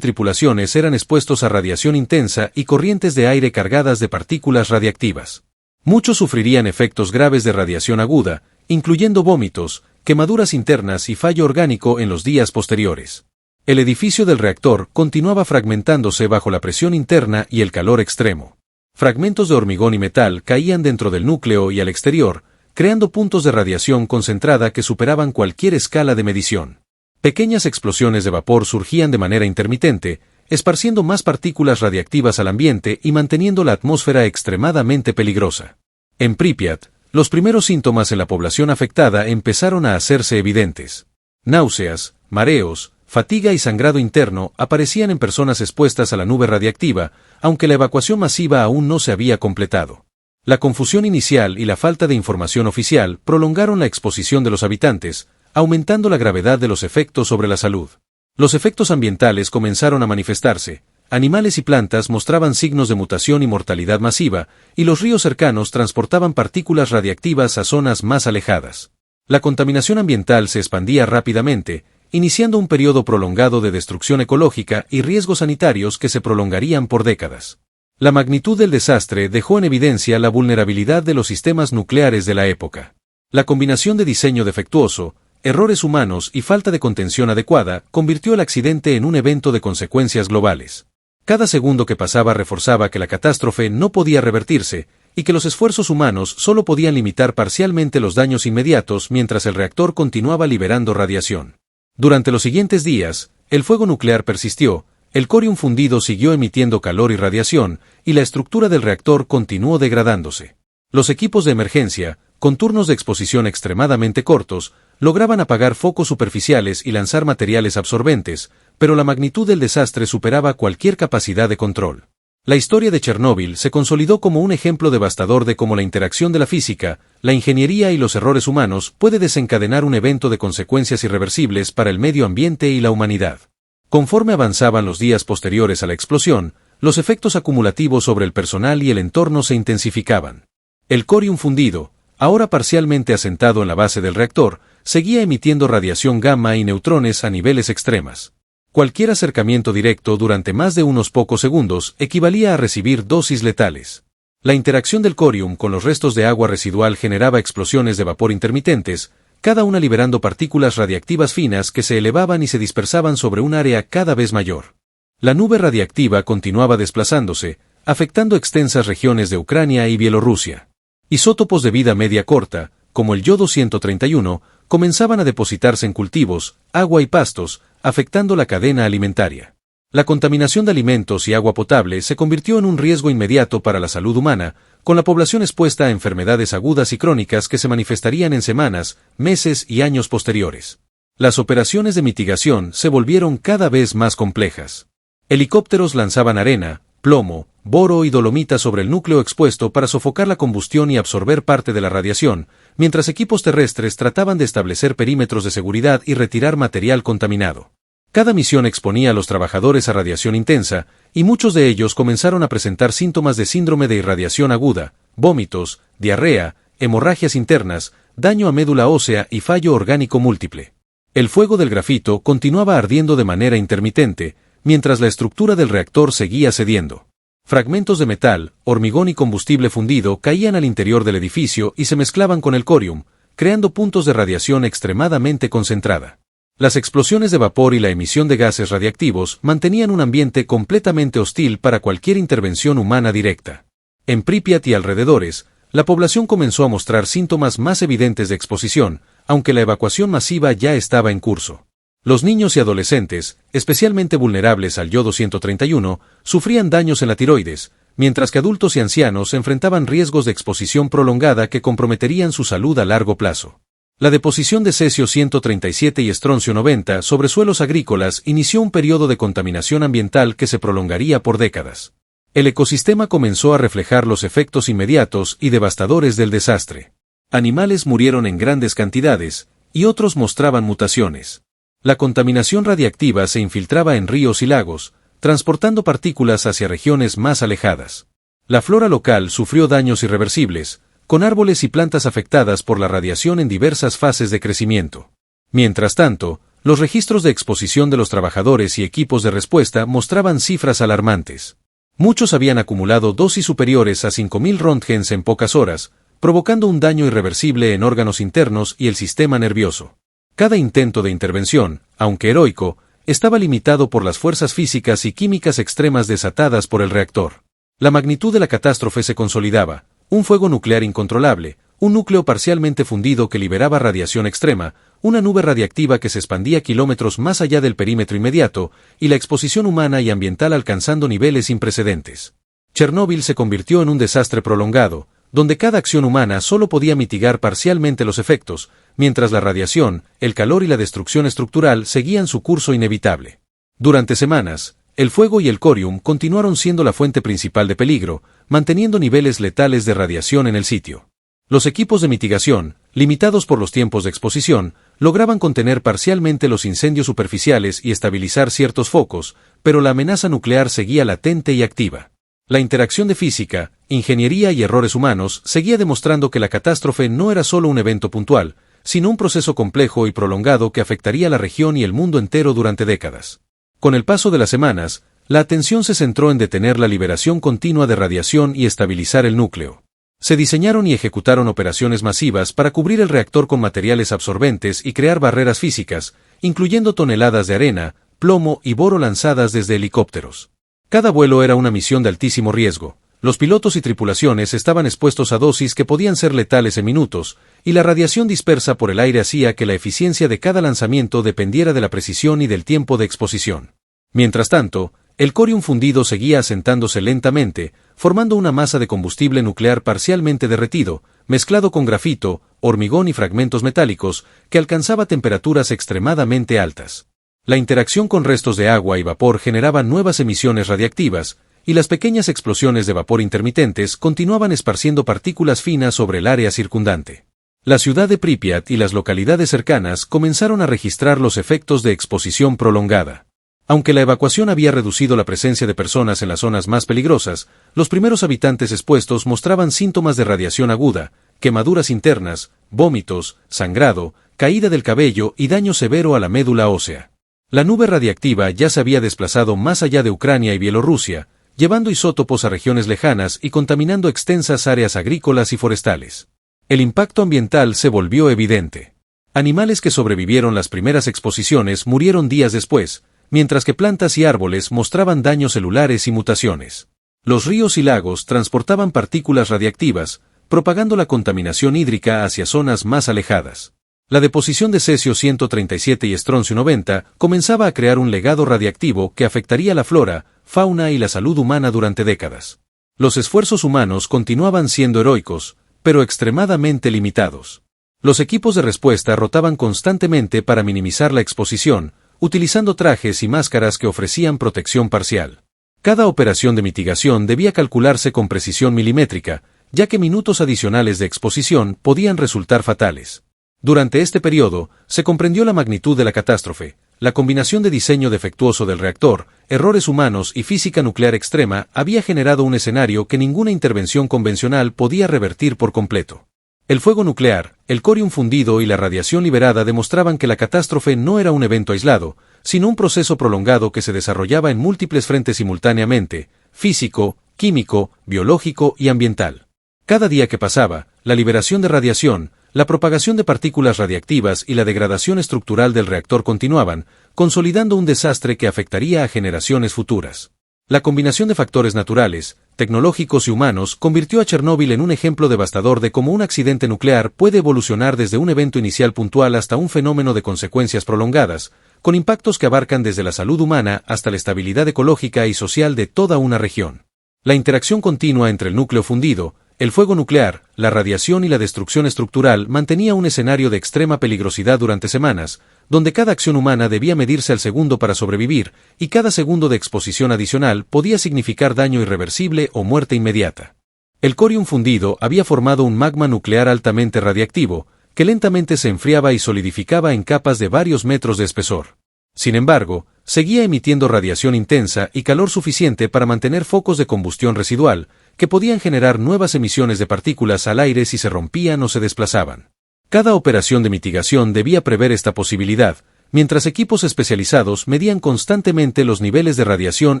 [SPEAKER 1] tripulaciones eran expuestos a radiación intensa y corrientes de aire cargadas de partículas radiactivas. Muchos sufrirían efectos graves de radiación aguda, incluyendo vómitos, quemaduras internas y fallo orgánico en los días posteriores. El edificio del reactor continuaba fragmentándose bajo la presión interna y el calor extremo. Fragmentos de hormigón y metal caían dentro del núcleo y al exterior, creando puntos de radiación concentrada que superaban cualquier escala de medición. Pequeñas explosiones de vapor surgían de manera intermitente, esparciendo más partículas radiactivas al ambiente y manteniendo la atmósfera extremadamente peligrosa. En Pripyat, los primeros síntomas en la población afectada empezaron a hacerse evidentes. Náuseas, mareos, fatiga y sangrado interno aparecían en personas expuestas a la nube radiactiva, aunque la evacuación masiva aún no se había completado. La confusión inicial y la falta de información oficial prolongaron la exposición de los habitantes, aumentando la gravedad de los efectos sobre la salud. Los efectos ambientales comenzaron a manifestarse, animales y plantas mostraban signos de mutación y mortalidad masiva, y los ríos cercanos transportaban partículas radiactivas a zonas más alejadas. La contaminación ambiental se expandía rápidamente, iniciando un periodo prolongado de destrucción ecológica y riesgos sanitarios que se prolongarían por décadas. La magnitud del desastre dejó en evidencia la vulnerabilidad de los sistemas nucleares de la época. La combinación de diseño defectuoso, errores humanos y falta de contención adecuada convirtió el accidente en un evento de consecuencias globales. Cada segundo que pasaba reforzaba que la catástrofe no podía revertirse, y que los esfuerzos humanos solo podían limitar parcialmente los daños inmediatos mientras el reactor continuaba liberando radiación. Durante los siguientes días, el fuego nuclear persistió, el corium fundido siguió emitiendo calor y radiación, y la estructura del reactor continuó degradándose. Los equipos de emergencia, con turnos de exposición extremadamente cortos, lograban apagar focos superficiales y lanzar materiales absorbentes, pero la magnitud del desastre superaba cualquier capacidad de control. La historia de Chernóbil se consolidó como un ejemplo devastador de cómo la interacción de la física, la ingeniería y los errores humanos puede desencadenar un evento de consecuencias irreversibles para el medio ambiente y la humanidad. Conforme avanzaban los días posteriores a la explosión, los efectos acumulativos sobre el personal y el entorno se intensificaban. El corium fundido, ahora parcialmente asentado en la base del reactor, seguía emitiendo radiación gamma y neutrones a niveles extremas. Cualquier acercamiento directo durante más de unos pocos segundos equivalía a recibir dosis letales. La interacción del corium con los restos de agua residual generaba explosiones de vapor intermitentes, cada una liberando partículas radiactivas finas que se elevaban y se dispersaban sobre un área cada vez mayor. La nube radiactiva continuaba desplazándose, afectando extensas regiones de Ucrania y Bielorrusia. Isótopos de vida media corta, como el yodo 131, comenzaban a depositarse en cultivos, agua y pastos, afectando la cadena alimentaria. La contaminación de alimentos y agua potable se convirtió en un riesgo inmediato para la salud humana, con la población expuesta a enfermedades agudas y crónicas que se manifestarían en semanas, meses y años posteriores. Las operaciones de mitigación se volvieron cada vez más complejas. Helicópteros lanzaban arena, plomo, boro y dolomita sobre el núcleo expuesto para sofocar la combustión y absorber parte de la radiación, mientras equipos terrestres trataban de establecer perímetros de seguridad y retirar material contaminado. Cada misión exponía a los trabajadores a radiación intensa, y muchos de ellos comenzaron a presentar síntomas de síndrome de irradiación aguda, vómitos, diarrea, hemorragias internas, daño a médula ósea y fallo orgánico múltiple. El fuego del grafito continuaba ardiendo de manera intermitente, mientras la estructura del reactor seguía cediendo. Fragmentos de metal, hormigón y combustible fundido caían al interior del edificio y se mezclaban con el corium, creando puntos de radiación extremadamente concentrada. Las explosiones de vapor y la emisión de gases radiactivos mantenían un ambiente completamente hostil para cualquier intervención humana directa. En Pripyat y alrededores, la población comenzó a mostrar síntomas más evidentes de exposición, aunque la evacuación masiva ya estaba en curso. Los niños y adolescentes, especialmente vulnerables al yodo 131, sufrían daños en la tiroides, mientras que adultos y ancianos enfrentaban riesgos de exposición prolongada que comprometerían su salud a largo plazo. La deposición de cesio 137 y estroncio 90 sobre suelos agrícolas inició un periodo de contaminación ambiental que se prolongaría por décadas. El ecosistema comenzó a reflejar los efectos inmediatos y devastadores del desastre. Animales murieron en grandes cantidades, y otros mostraban mutaciones. La contaminación radiactiva se infiltraba en ríos y lagos, transportando partículas hacia regiones más alejadas. La flora local sufrió daños irreversibles, con árboles y plantas afectadas por la radiación en diversas fases de crecimiento. Mientras tanto, los registros de exposición de los trabajadores y equipos de respuesta mostraban cifras alarmantes. Muchos habían acumulado dosis superiores a 5.000 röntgens en pocas horas, provocando un daño irreversible en órganos internos y el sistema nervioso. Cada intento de intervención, aunque heroico, estaba limitado por las fuerzas físicas y químicas extremas desatadas por el reactor. La magnitud de la catástrofe se consolidaba. Un fuego nuclear incontrolable, un núcleo parcialmente fundido que liberaba radiación extrema, una nube radiactiva que se expandía kilómetros más allá del perímetro inmediato, y la exposición humana y ambiental alcanzando niveles sin precedentes. Chernóbil se convirtió en un desastre prolongado, donde cada acción humana solo podía mitigar parcialmente los efectos, mientras la radiación, el calor y la destrucción estructural seguían su curso inevitable. Durante semanas, El fuego y el corium continuaron siendo la fuente principal de peligro, manteniendo niveles letales de radiación en el sitio. Los equipos de mitigación, limitados por los tiempos de exposición, lograban contener parcialmente los incendios superficiales y estabilizar ciertos focos, pero la amenaza nuclear seguía latente y activa. La interacción de física, ingeniería y errores humanos seguía demostrando que la catástrofe no era solo un evento puntual, sino un proceso complejo y prolongado que afectaría la región y el mundo entero durante décadas. Con el paso de las semanas, la atención se centró en detener la liberación continua de radiación y estabilizar el núcleo. Se diseñaron y ejecutaron operaciones masivas para cubrir el reactor con materiales absorbentes y crear barreras físicas, incluyendo toneladas de arena, plomo y boro lanzadas desde helicópteros. Cada vuelo era una misión de altísimo riesgo. Los pilotos y tripulaciones estaban expuestos a dosis que podían ser letales en minutos, y la radiación dispersa por el aire hacía que la eficiencia de cada lanzamiento dependiera de la precisión y del tiempo de exposición. Mientras tanto, el corium fundido seguía asentándose lentamente, formando una masa de combustible nuclear parcialmente derretido, mezclado con grafito, hormigón y fragmentos metálicos, que alcanzaba temperaturas extremadamente altas. La interacción con restos de agua y vapor generaba nuevas emisiones radiactivas, y las pequeñas explosiones de vapor intermitentes continuaban esparciendo partículas finas sobre el área circundante. La ciudad de Pripyat y las localidades cercanas comenzaron a registrar los efectos de exposición prolongada. Aunque la evacuación había reducido la presencia de personas en las zonas más peligrosas, los primeros habitantes expuestos mostraban síntomas de radiación aguda, quemaduras internas, vómitos, sangrado, caída del cabello y daño severo a la médula ósea. La nube radiactiva ya se había desplazado más allá de Ucrania y Bielorrusia, llevando isótopos a regiones lejanas y contaminando extensas áreas agrícolas y forestales. El impacto ambiental se volvió evidente. Animales que sobrevivieron las primeras exposiciones murieron días después, mientras que plantas y árboles mostraban daños celulares y mutaciones. Los ríos y lagos transportaban partículas radiactivas, propagando la contaminación hídrica hacia zonas más alejadas. La deposición de cesio-137 y estroncio-90 comenzaba a crear un legado radiactivo que afectaría la flora, fauna y la salud humana durante décadas. Los esfuerzos humanos continuaban siendo heroicos, pero extremadamente limitados. Los equipos de respuesta rotaban constantemente para minimizar la exposición, utilizando trajes y máscaras que ofrecían protección parcial. Cada operación de mitigación debía calcularse con precisión milimétrica, ya que minutos adicionales de exposición podían resultar fatales. Durante este periodo, se comprendió la magnitud de la catástrofe. La combinación de diseño defectuoso del reactor, errores humanos y física nuclear extrema había generado un escenario que ninguna intervención convencional podía revertir por completo. El fuego nuclear, el corium fundido y la radiación liberada demostraban que la catástrofe no era un evento aislado, sino un proceso prolongado que se desarrollaba en múltiples frentes simultáneamente: físico, químico, biológico y ambiental. Cada día que pasaba, la liberación de radiación, la propagación de partículas radiactivas y la degradación estructural del reactor continuaban, consolidando un desastre que afectaría a generaciones futuras. La combinación de factores naturales, tecnológicos y humanos convirtió a Chernóbil en un ejemplo devastador de cómo un accidente nuclear puede evolucionar desde un evento inicial puntual hasta un fenómeno de consecuencias prolongadas, con impactos que abarcan desde la salud humana hasta la estabilidad ecológica y social de toda una región. La interacción continua entre el núcleo fundido, el fuego nuclear, la radiación y la destrucción estructural mantenía un escenario de extrema peligrosidad durante semanas, donde cada acción humana debía medirse al segundo para sobrevivir, y cada segundo de exposición adicional podía significar daño irreversible o muerte inmediata. El corium fundido había formado un magma nuclear altamente radiactivo, que lentamente se enfriaba y solidificaba en capas de varios metros de espesor. Sin embargo, seguía emitiendo radiación intensa y calor suficiente para mantener focos de combustión residual, que podían generar nuevas emisiones de partículas al aire si se rompían o se desplazaban. Cada operación de mitigación debía prever esta posibilidad, mientras equipos especializados medían constantemente los niveles de radiación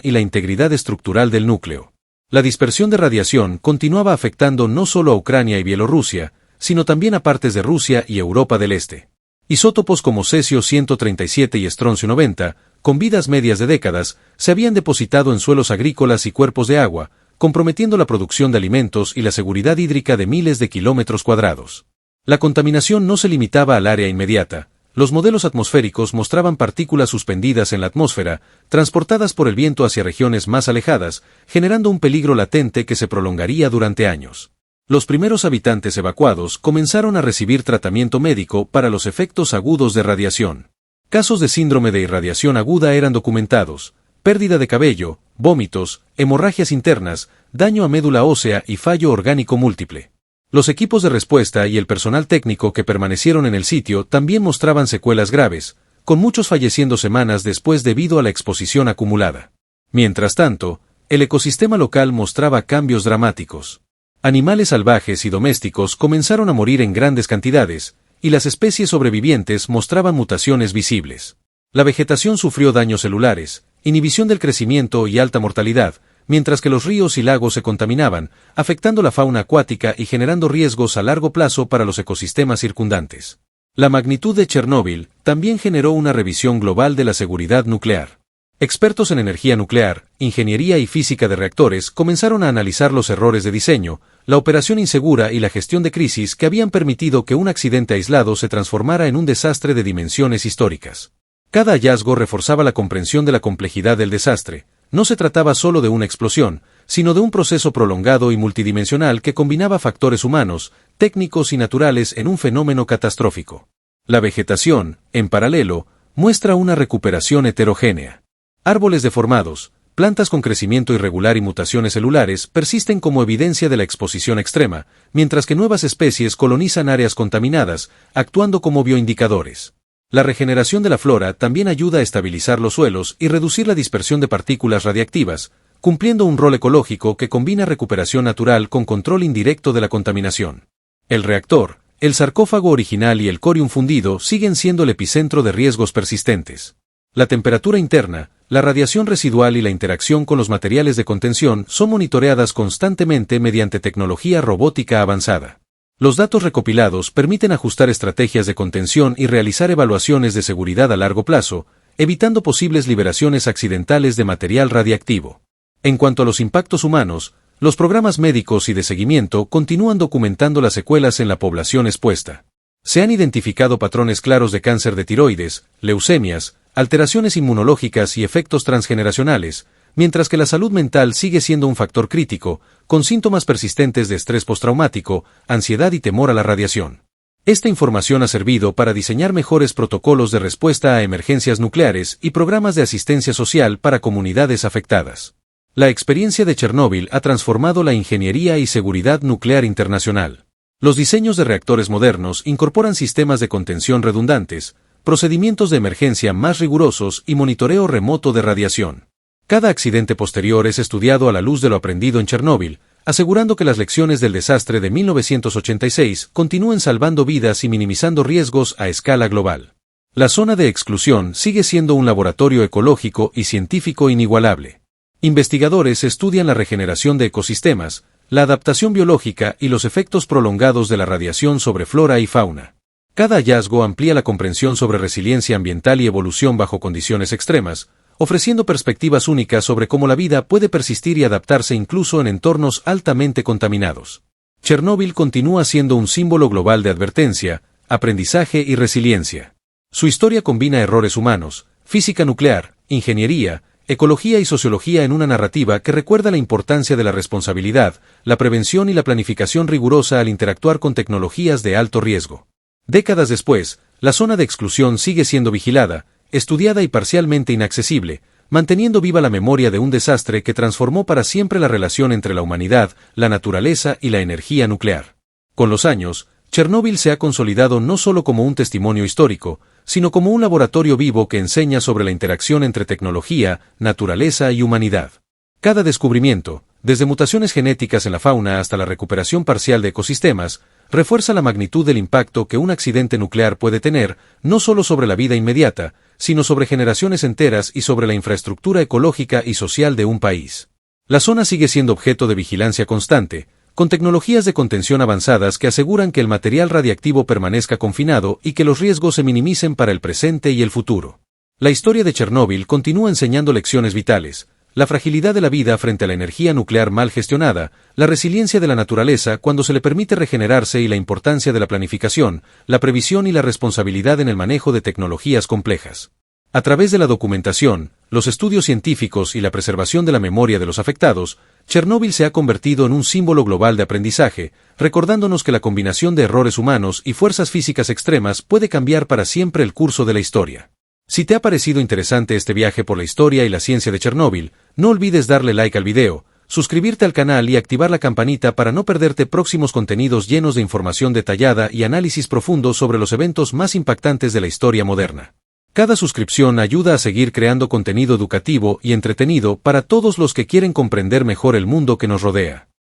[SPEAKER 1] y la integridad estructural del núcleo. La dispersión de radiación continuaba afectando no solo a Ucrania y Bielorrusia, sino también a partes de Rusia y Europa del Este. Isótopos como cesio-137 y estroncio-90, con vidas medias de décadas, se habían depositado en suelos agrícolas y cuerpos de agua, comprometiendo la producción de alimentos y la seguridad hídrica de miles de kilómetros cuadrados. La contaminación no se limitaba al área inmediata. Los modelos atmosféricos mostraban partículas suspendidas en la atmósfera, transportadas por el viento hacia regiones más alejadas, generando un peligro latente que se prolongaría durante años. Los primeros habitantes evacuados comenzaron a recibir tratamiento médico para los efectos agudos de radiación. Casos de síndrome de irradiación aguda eran documentados, pérdida de cabello, vómitos, hemorragias internas, daño a médula ósea y fallo orgánico múltiple. Los equipos de respuesta y el personal técnico que permanecieron en el sitio también mostraban secuelas graves, con muchos falleciendo semanas después debido a la exposición acumulada. Mientras tanto, el ecosistema local mostraba cambios dramáticos. Animales salvajes y domésticos comenzaron a morir en grandes cantidades, y las especies sobrevivientes mostraban mutaciones visibles. La vegetación sufrió daños celulares, inhibición del crecimiento y alta mortalidad, mientras que los ríos y lagos se contaminaban, afectando la fauna acuática y generando riesgos a largo plazo para los ecosistemas circundantes. La magnitud de Chernóbil también generó una revisión global de la seguridad nuclear. Expertos en energía nuclear, ingeniería y física de reactores comenzaron a analizar los errores de diseño, la operación insegura y la gestión de crisis que habían permitido que un accidente aislado se transformara en un desastre de dimensiones históricas. Cada hallazgo reforzaba la comprensión de la complejidad del desastre. No se trataba solo de una explosión, sino de un proceso prolongado y multidimensional que combinaba factores humanos, técnicos y naturales en un fenómeno catastrófico. La vegetación, en paralelo, muestra una recuperación heterogénea. Árboles deformados, plantas con crecimiento irregular y mutaciones celulares persisten como evidencia de la exposición extrema, mientras que nuevas especies colonizan áreas contaminadas, actuando como bioindicadores. La regeneración de la flora también ayuda a estabilizar los suelos y reducir la dispersión de partículas radiactivas, cumpliendo un rol ecológico que combina recuperación natural con control indirecto de la contaminación. El reactor, el sarcófago original y el corium fundido siguen siendo el epicentro de riesgos persistentes. La temperatura interna, la radiación residual y la interacción con los materiales de contención son monitoreadas constantemente mediante tecnología robótica avanzada. Los datos recopilados permiten ajustar estrategias de contención y realizar evaluaciones de seguridad a largo plazo, evitando posibles liberaciones accidentales de material radiactivo. En cuanto a los impactos humanos, los programas médicos y de seguimiento continúan documentando las secuelas en la población expuesta. Se han identificado patrones claros de cáncer de tiroides, leucemias, alteraciones inmunológicas y efectos transgeneracionales, mientras que la salud mental sigue siendo un factor crítico, con síntomas persistentes de estrés postraumático, ansiedad y temor a la radiación. Esta información ha servido para diseñar mejores protocolos de respuesta a emergencias nucleares y programas de asistencia social para comunidades afectadas. La experiencia de Chernóbil ha transformado la ingeniería y seguridad nuclear internacional. Los diseños de reactores modernos incorporan sistemas de contención redundantes, procedimientos de emergencia más rigurosos y monitoreo remoto de radiación. Cada accidente posterior es estudiado a la luz de lo aprendido en Chernóbil, asegurando que las lecciones del desastre de 1986 continúen salvando vidas y minimizando riesgos a escala global. La zona de exclusión sigue siendo un laboratorio ecológico y científico inigualable. Investigadores estudian la regeneración de ecosistemas, la adaptación biológica y los efectos prolongados de la radiación sobre flora y fauna. Cada hallazgo amplía la comprensión sobre resiliencia ambiental y evolución bajo condiciones extremas, ofreciendo perspectivas únicas sobre cómo la vida puede persistir y adaptarse incluso en entornos altamente contaminados. Chernóbil continúa siendo un símbolo global de advertencia, aprendizaje y resiliencia. Su historia combina errores humanos, física nuclear, ingeniería, ecología y sociología en una narrativa que recuerda la importancia de la responsabilidad, la prevención y la planificación rigurosa al interactuar con tecnologías de alto riesgo. Décadas después, la zona de exclusión sigue siendo vigilada, estudiada y parcialmente inaccesible, manteniendo viva la memoria de un desastre que transformó para siempre la relación entre la humanidad, la naturaleza y la energía nuclear. Con los años, Chernóbil se ha consolidado no solo como un testimonio histórico, sino como un laboratorio vivo que enseña sobre la interacción entre tecnología, naturaleza y humanidad. Cada descubrimiento, desde mutaciones genéticas en la fauna hasta la recuperación parcial de ecosistemas, refuerza la magnitud del impacto que un accidente nuclear puede tener, no solo sobre la vida inmediata, sino sobre generaciones enteras y sobre la infraestructura ecológica y social de un país. La zona sigue siendo objeto de vigilancia constante, con tecnologías de contención avanzadas que aseguran que el material radiactivo permanezca confinado y que los riesgos se minimicen para el presente y el futuro. La historia de Chernóbil continúa enseñando lecciones vitales: la fragilidad de la vida frente a la energía nuclear mal gestionada, la resiliencia de la naturaleza cuando se le permite regenerarse y la importancia de la planificación, la previsión y la responsabilidad en el manejo de tecnologías complejas. A través de la documentación, los estudios científicos y la preservación de la memoria de los afectados, Chernóbil se ha convertido en un símbolo global de aprendizaje, recordándonos que la combinación de errores humanos y fuerzas físicas extremas puede cambiar para siempre el curso de la historia. Si te ha parecido interesante este viaje por la historia y la ciencia de Chernóbil, no olvides darle like al video, suscribirte al canal y activar la campanita para no perderte próximos contenidos llenos de información detallada y análisis profundo sobre los eventos más impactantes de la historia moderna. Cada suscripción ayuda a seguir creando contenido educativo y entretenido para todos los que quieren comprender mejor el mundo que nos rodea.